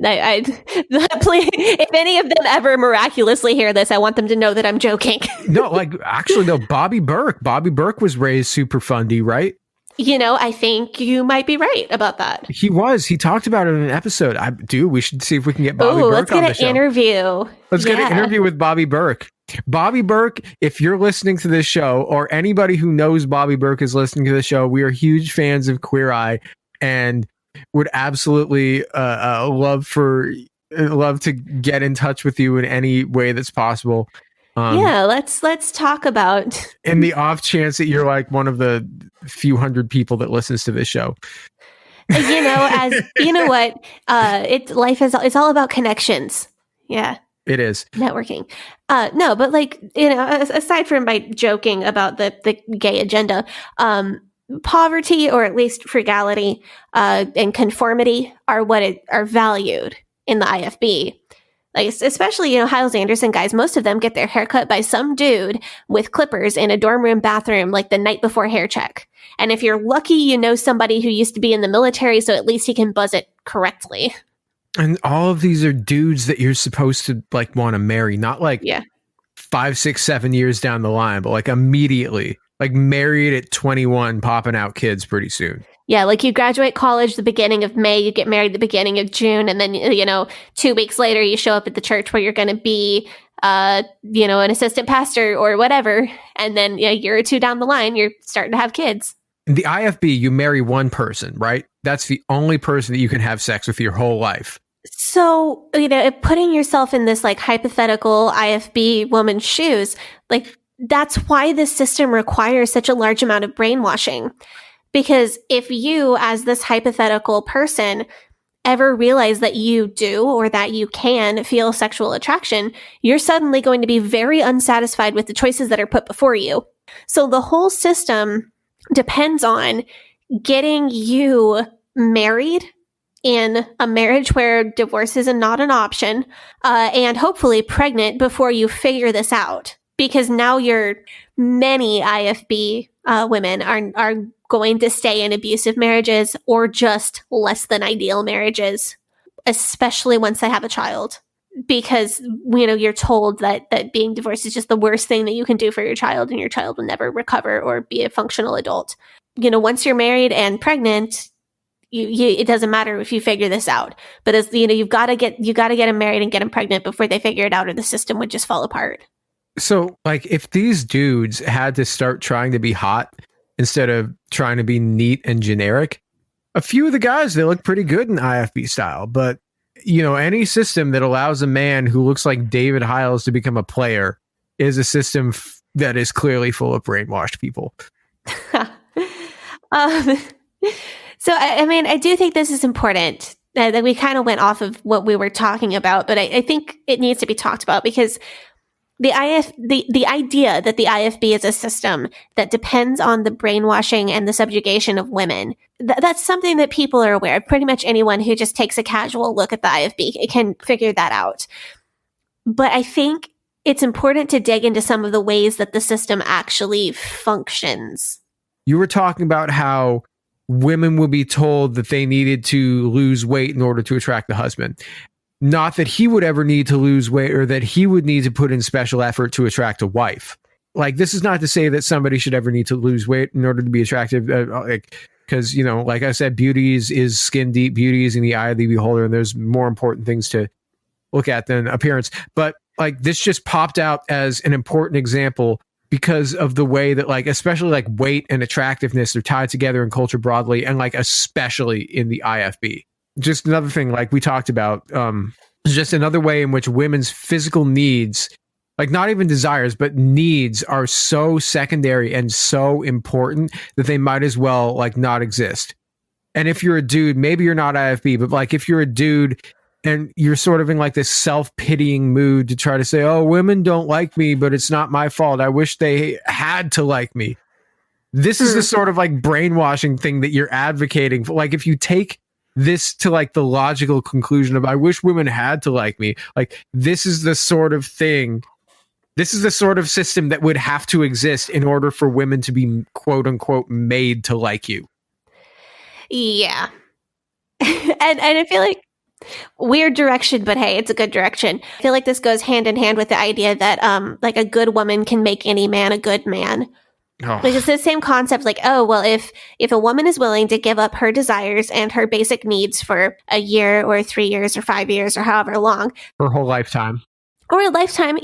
any of them ever miraculously hear this, I want them to know that I'm joking. No, like, actually, no, Bobby Burke. Bobby Burke was raised super fundy, right? I think you might be right about that. He was. He talked about it in an episode. We should see if we can get Bobby Burke on the show. Let's get an interview with Bobby Burke. Bobby Burke, if you're listening to this show, or anybody who knows Bobby Burke is listening to the show, we are huge fans of Queer Eye and would absolutely love to get in touch with you in any way that's possible. Let's talk about. In the off chance that you're like one of the few hundred people that listens to this show. Life is, it's all about connections. Yeah. It is. Networking. No, but like, aside from my joking about the gay agenda, poverty, or at least frugality, and conformity are what are valued in the IFB. Like, especially, Hyles Anderson guys, most of them get their haircut by some dude with clippers in a dorm room bathroom, like the night before hair check. And if you're lucky, somebody who used to be in the military, so at least he can buzz it correctly. And all of these are dudes that you're supposed to like want to marry, not like 5, 6, 7 years down the line, but like immediately, like married at 21, popping out kids pretty soon. Yeah, like you graduate college the beginning of May, you get married the beginning of June, and then, 2 weeks later you show up at the church where you're going to be, an assistant pastor or whatever. And then a year or two down the line, you're starting to have kids. In the IFB, you marry one person, right? That's the only person that you can have sex with your whole life. So, putting yourself in this like hypothetical IFB woman's shoes, like that's why this system requires such a large amount of brainwashing. Because if you, as this hypothetical person, ever realize that you do or that you can feel sexual attraction, you're suddenly going to be very unsatisfied with the choices that are put before you. So the whole system depends on getting you married in a marriage where divorce is not an option, and hopefully pregnant before you figure this out. Because now many IFB women are going to stay in abusive marriages or just less than ideal marriages, especially once they have a child. Because, you're told that being divorced is just the worst thing that you can do for your child, and your child will never recover or be a functional adult. Once you're married and pregnant, it doesn't matter if you figure this out. But as you've got to get them married and get them pregnant before they figure it out, or the system would just fall apart. So, like, if these dudes had to start trying to be hot instead of trying to be neat and generic, a few of the guys, they look pretty good in IFB style. But, any system that allows a man who looks like David Hiles to become a player is a system that is clearly full of brainwashed people. So, I do think this is important. That we kind of went off of what we were talking about, but I think it needs to be talked about, because the idea that the IFB is a system that depends on the brainwashing and the subjugation of women, that's something that people are aware of. Pretty much anyone who just takes a casual look at the IFB can figure that out. But I think it's important to dig into some of the ways that the system actually functions. You were talking about how women will be told that they needed to lose weight in order to attract the husband. Not that he would ever need to lose weight or that he would need to put in special effort to attract a wife. Like, this is not to say that somebody should ever need to lose weight in order to be attractive. Because, like I said, beauty is skin deep. Beauty is in the eye of the beholder. And there's more important things to look at than appearance. But like, this just popped out as an important example because of the way that, like, especially like weight and attractiveness are tied together in culture broadly, and like especially in the IFB. Just another thing, like we talked about, just another way in which women's physical needs, like not even desires, but needs, are so secondary and so important that they might as well like not exist. And if you're a dude, maybe you're not IFB, but like if you're a dude and you're sort of in like this self-pitying mood to try to say, oh, women don't like me, but it's not my fault. I wish they had to like me. This is the sort of like brainwashing thing that you're advocating for. Like, if you take this to like the logical conclusion of, I wish women had to like me, like this is the sort of thing, this is the sort of system that would have to exist in order for women to be quote unquote made to like you. Yeah. and I feel like, weird direction, but hey, it's a good direction. I feel like this goes hand in hand with the idea that like a good woman can make any man a good man. Oh. Like, it's the same concept, like, oh, well, if a woman is willing to give up her desires and her basic needs for a year or 3 years or 5 years or however long, her whole lifetime, or a lifetime,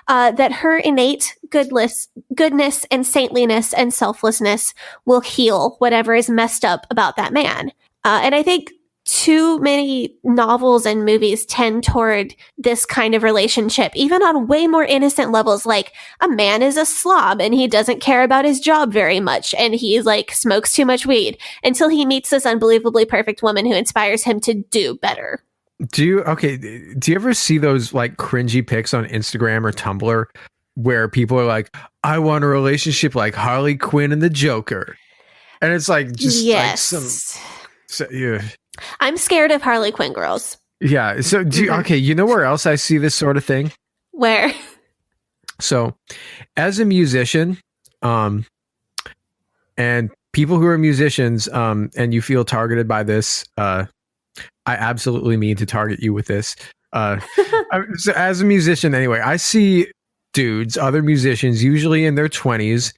that her innate goodness and saintliness and selflessness will heal whatever is messed up about that man. And I think too many novels and movies tend toward this kind of relationship, even on way more innocent levels. Like, a man is a slob and he doesn't care about his job very much, and he like smokes too much weed until he meets this unbelievably perfect woman who inspires him to do better. Do you ever see those like cringy pics on Instagram or Tumblr where people are like, I want a relationship like Harley Quinn and the Joker? And it's like, just yes. Yeah. I'm scared of Harley Quinn girls. Yeah. So you know where else I see this sort of thing? Where? So as a musician, and people who are musicians, and you feel targeted by this, I absolutely mean to target you with this. So as a musician, anyway, I see dudes, other musicians, usually in their 20s,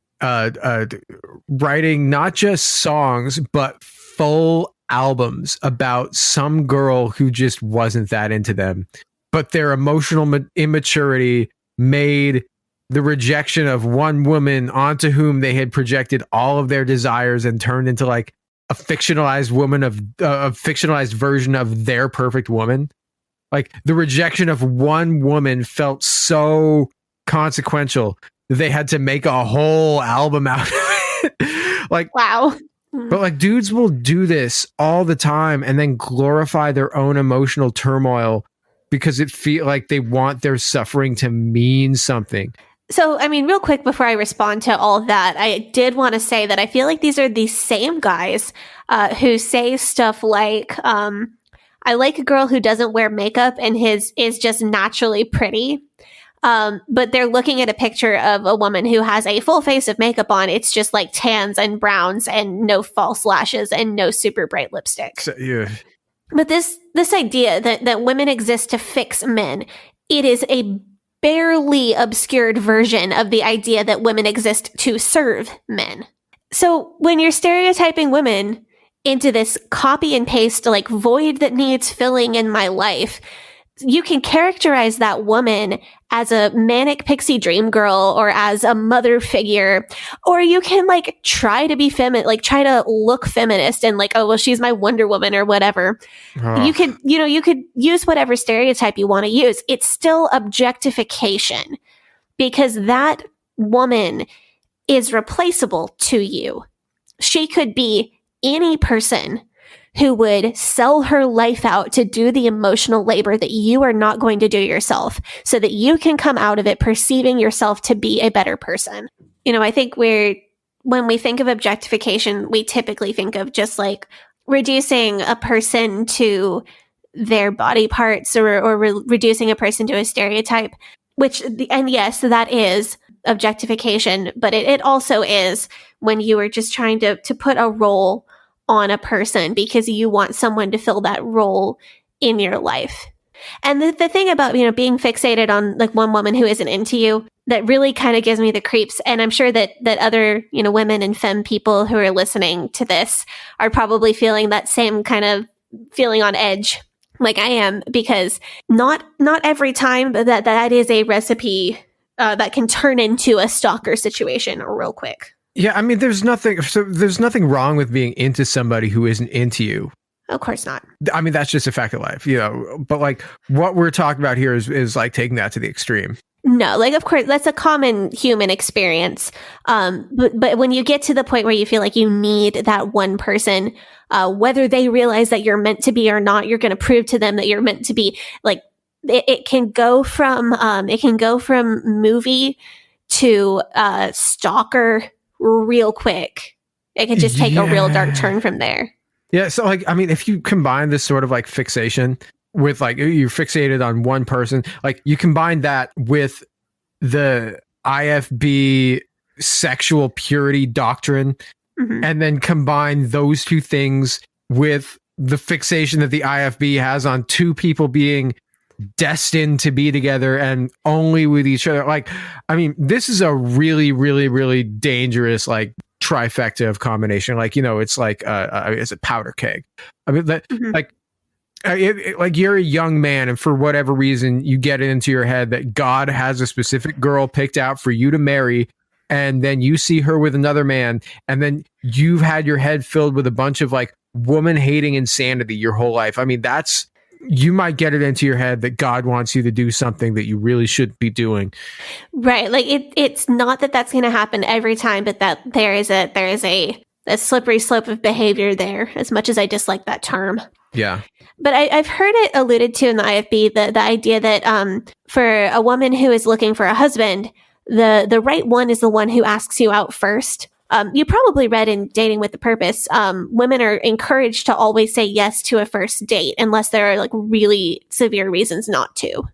writing not just songs, but full albums about some girl who just wasn't that into them, but their emotional immaturity made the rejection of one woman onto whom they had projected all of their desires and turned into like a fictionalized woman of a fictionalized version of their perfect woman. Like, the rejection of one woman felt so consequential that they had to make a whole album out of it. Like, wow. But like dudes will do this all the time and then glorify their own emotional turmoil because it feel like they want their suffering to mean something. So, I mean, real quick before I respond to all of that, I did want to say that I feel like these are the same guys who say stuff like, I like a girl who doesn't wear makeup and is just naturally pretty. But they're looking at a picture of a woman who has a full face of makeup on. It's just like tans and browns and no false lashes and no super bright lipstick. So, yeah. But this idea that women exist to fix men, it is a barely obscured version of the idea that women exist to serve men. So when you're stereotyping women into this copy and paste, like void that needs filling in my life, you can characterize that woman as a manic pixie dream girl or as a mother figure, or you can like try to be feminine, like try to look feminist and like, oh, well, she's my Wonder Woman or whatever. You could use whatever stereotype you want to use. It's still objectification because that woman is replaceable to you. She could be any person who would sell her life out to do the emotional labor that you are not going to do yourself so that you can come out of it perceiving yourself to be a better person. You know, I think when we think of objectification, we typically think of just like reducing a person to their body parts or reducing a person to a stereotype, and yes, that is objectification, but it also is when you are just trying to put a role on a person because you want someone to fill that role in your life. And the thing about, you know, being fixated on like one woman who isn't into you, that really kind of gives me the creeps. And I'm sure that other, you know, women and femme people who are listening to this are probably feeling that same kind of feeling on edge like I am, because not every time that is a recipe that can turn into a stalker situation real quick. Yeah, I mean, there's nothing wrong with being into somebody who isn't into you. Of course not. I mean, that's just a fact of life, you know. But like, what we're talking about here is like taking that to the extreme. No, like, of course, that's a common human experience. But when you get to the point where you feel like you need that one person, whether they realize that you're meant to be or not, you're going to prove to them that you're meant to be. Like, it can go from movie to stalker real quick. It can just take a real dark turn from there. Yeah, so like, I mean, if you combine this sort of like fixation with like you're fixated on one person, like you combine that with the IFB sexual purity doctrine, and then combine those two things with the fixation that the IFB has on two people being destined to be together and only with each other. Like, I mean, this is a really, really, really dangerous like trifecta of combination. Like, you know, it's like it's a powder keg. I mean, that like you're a young man, and for whatever reason, you get it into your head that God has a specific girl picked out for you to marry, and then you see her with another man, and then you've had your head filled with a bunch of like woman hating insanity your whole life. I mean, you might get it into your head that God wants you to do something that you really shouldn't be doing. Right. Like it's not that that's going to happen every time, but that there is a slippery slope of behavior there, as much as I dislike that term. Yeah. But I've heard it alluded to in the IFB, the idea that for a woman who is looking for a husband, the right one is the one who asks you out first. You probably read in Dating with the Purpose, women are encouraged to always say yes to a first date unless there are like really severe reasons not to.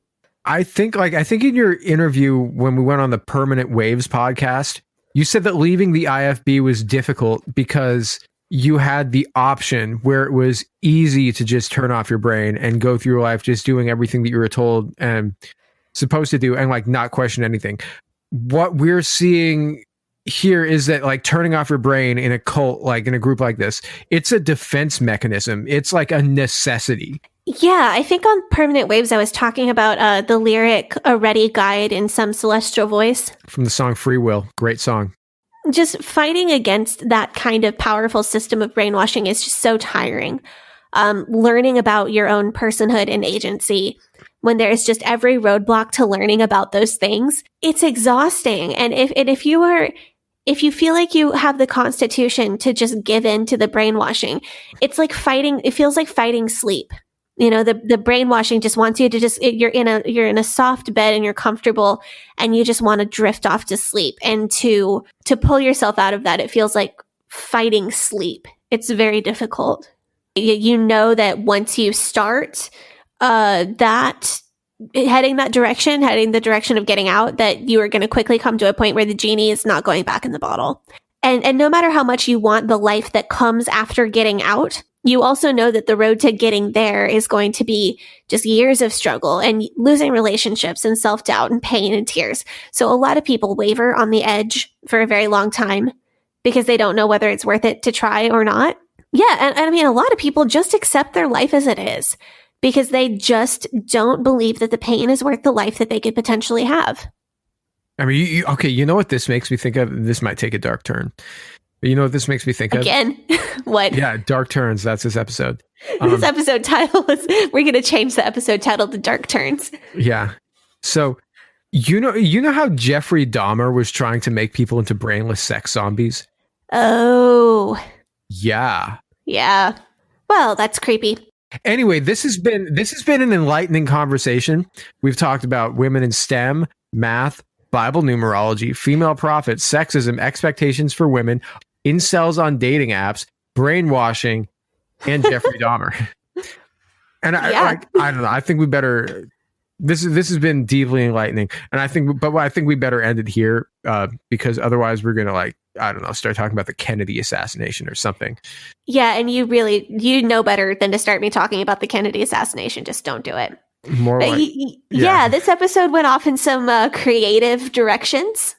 I think in your interview when we went on the Permanent Waves podcast, you said that leaving the IFB was difficult because you had the option where it was easy to just turn off your brain and go through your life just doing everything that you were told and supposed to do and like not question anything. What we're seeing here is that like turning off your brain in a cult, like in a group like this, it's a defense mechanism. It's like a necessity. Yeah, I think on Permanent Waves, I was talking about the lyric "A Ready Guide in Some Celestial Voice" from the song Free Will. Great song. Just fighting against that kind of powerful system of brainwashing is just so tiring. Learning about your own personhood and agency when there's just every roadblock to learning about those things, it's exhausting. And if you are if you feel like you have the constitution to just give in to the brainwashing, it's like fighting, it feels like fighting sleep. You know, the brainwashing just wants you to just, you're in a soft bed and you're comfortable and you just want to drift off to sleep. And to pull yourself out of that, it feels like fighting sleep. It's very difficult. You know that once you start heading the direction of getting out, that you are going to quickly come to a point where the genie is not going back in the bottle. And no matter how much you want the life that comes after getting out, you also know that the road to getting there is going to be just years of struggle and losing relationships and self-doubt and pain and tears. So a lot of people waver on the edge for a very long time because they don't know whether it's worth it to try or not. Yeah, and I mean, a lot of people just accept their life as it is because they just don't believe that the pain is worth the life that they could potentially have. I mean, okay, you know what this makes me think of? This might take a dark turn. But you know what this makes me think of? Again? What? Yeah, Dark Turns. That's this episode. This episode title is, we're going to change the episode title to Dark Turns. Yeah. So, you know how Jeffrey Dahmer was trying to make people into brainless sex zombies? Oh. Yeah. Yeah. Well, that's creepy. Anyway, this has been an enlightening conversation. We've talked about women in STEM, math, Bible numerology, female prophets, sexism, expectations for women, incels on dating apps, brainwashing, and Jeffrey Dahmer. And I don't know. I think we better. This has been deeply enlightening, and I think we better end it here because otherwise we're gonna start talking about the Kennedy assassination or something. Yeah, and you know better than to start me talking about the Kennedy assassination. Just don't do it. More like, yeah, this episode went off in some creative directions.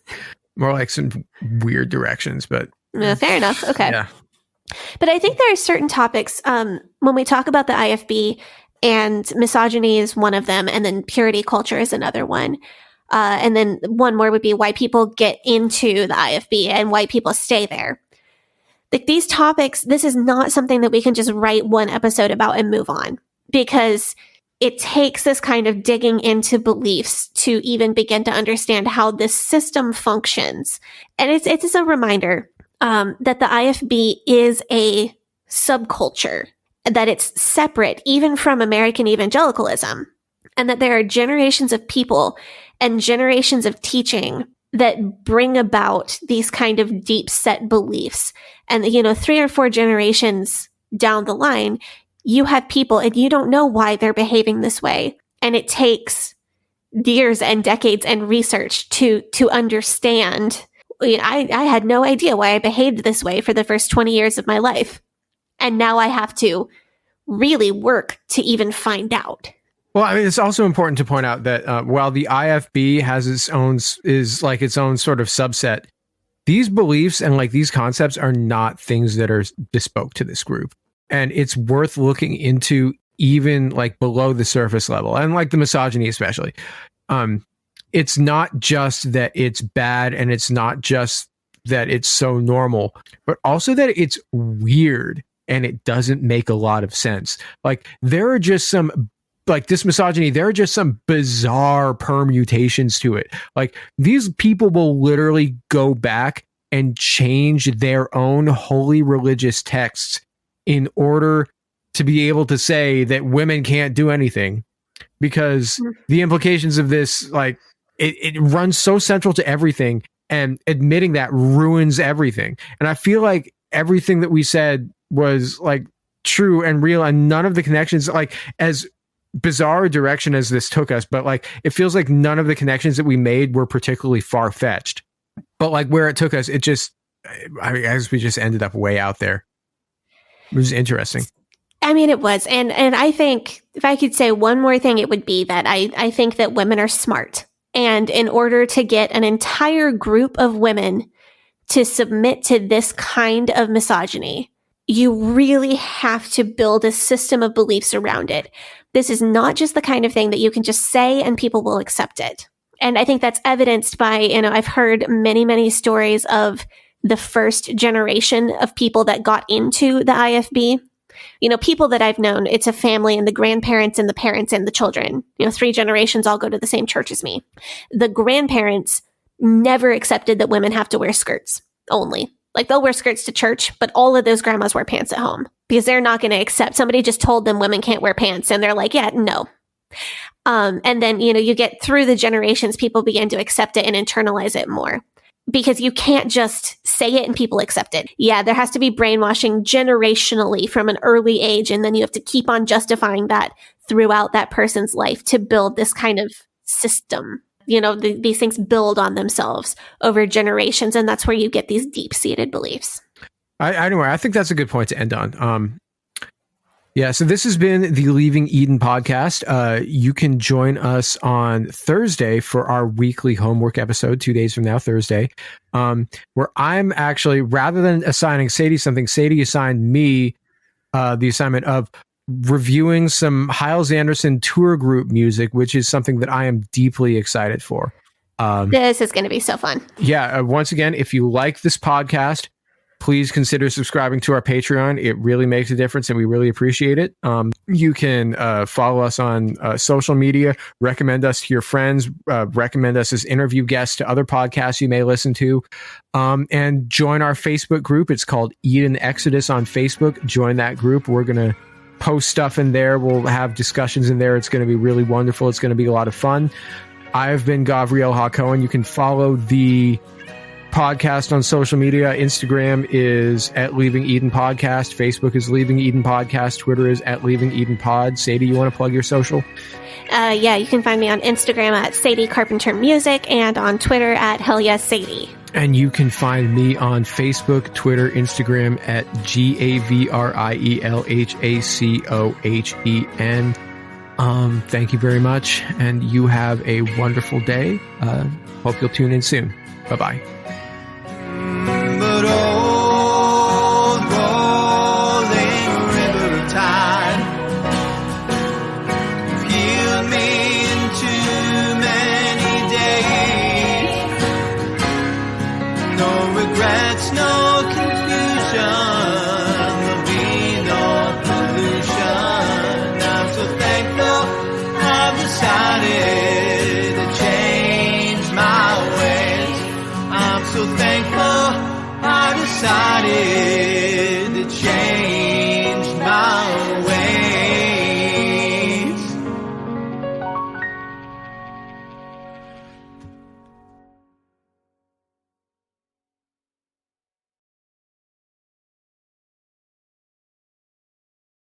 More like some weird directions, but fair enough. Okay. Yeah. But I think there are certain topics when we talk about the IFB, and misogyny is one of them, and then purity culture is another one. And then one more would be why people get into the IFB and why people stay there. Like these topics, this is not something that we can just write one episode about and move on, because it takes this kind of digging into beliefs to even begin to understand how this system functions. And it's a reminder that the IFB is a subculture, that it's separate even from American evangelicalism, and that there are generations of people and generations of teaching that bring about these kind of deep set beliefs. And, 3 or 4 generations down the line, you have people and you don't know why they're behaving this way. And it takes years and decades and research to understand. I had no idea why I behaved this way for the first 20 years of my life. And now I have to really work to even find out. Well, I mean, it's also important to point out that while the IFB has its own sort of subset, these beliefs and these concepts are not things that are bespoke to this group. And it's worth looking into even below the surface level, and the misogyny especially. It's not just that it's bad, and it's not just that it's so normal, but also that it's weird and it doesn't make a lot of sense. There are just some this misogyny, there are just some bizarre permutations to it. These people will literally go back and change their own holy religious texts in order to be able to say that women can't do anything, because the implications of this, it runs so central to everything, and admitting that ruins everything. And I feel like everything that we said was true and real, and none of the connections, as bizarre a direction as this took us, but it feels like none of the connections that we made were particularly far-fetched. But where it took us, it just, I guess we just ended up way out there. It was interesting. I mean, it was. And I think if I could say one more thing, it would be that I think that women are smart. And in order to get an entire group of women to submit to this kind of misogyny, you really have to build a system of beliefs around it. This is not just the kind of thing that you can just say and people will accept it. And I think that's evidenced by, I've heard many, many stories of the first generation of people that got into the IFB. People that I've known, it's a family, and the grandparents and the parents and the children, 3 generations all go to the same church as me. The grandparents never accepted that women have to wear skirts. only. Like they'll wear skirts to church, but all of those grandmas wear pants at home because they're not going to accept. Somebody just told them women can't wear pants, and they're like, yeah, no. And then, you get through the generations, people begin to accept it and internalize it more because you can't just say it and people accept it. Yeah, there has to be brainwashing generationally from an early age. And then you have to keep on justifying that throughout that person's life to build this kind of system. These things build on themselves over generations. And that's where you get these deep-seated beliefs. Anyway, I think that's a good point to end on. Yeah, so this has been the Leaving Eden podcast. You can join us on Thursday for our weekly homework episode, 2 days from now, Thursday, where I'm actually, rather than assigning Sadie something, Sadie assigned me the assignment of reviewing some Hyles Anderson tour group music, which is something that I am deeply excited for. This is going to be so fun. Yeah, once again, if you like this podcast, please consider subscribing to our Patreon. It really makes a difference and we really appreciate it. You can follow us on social media, recommend us to your friends, recommend us as interview guests to other podcasts you may listen to, and join our Facebook group. It's called Eden Exodus on Facebook. Join that group. We're going to post stuff in there. We'll have discussions in there. It's going to be really wonderful. It's going to be a lot of fun. I've been Gavriel Hacohen. You can follow the podcast on social media. Instagram is at Leaving Eden Podcast. Facebook is Leaving Eden Podcast. Twitter is at Leaving Eden Pod. Sadie, you want to plug your social? Yeah, you can find me on Instagram at Sadie Carpenter Music and on Twitter at Hell Yes Sadie. And you can find me on Facebook, Twitter, Instagram at GAVRIELHACOHEN. Thank you very much, and you have a wonderful day. Hope you'll tune in soon. Bye-bye.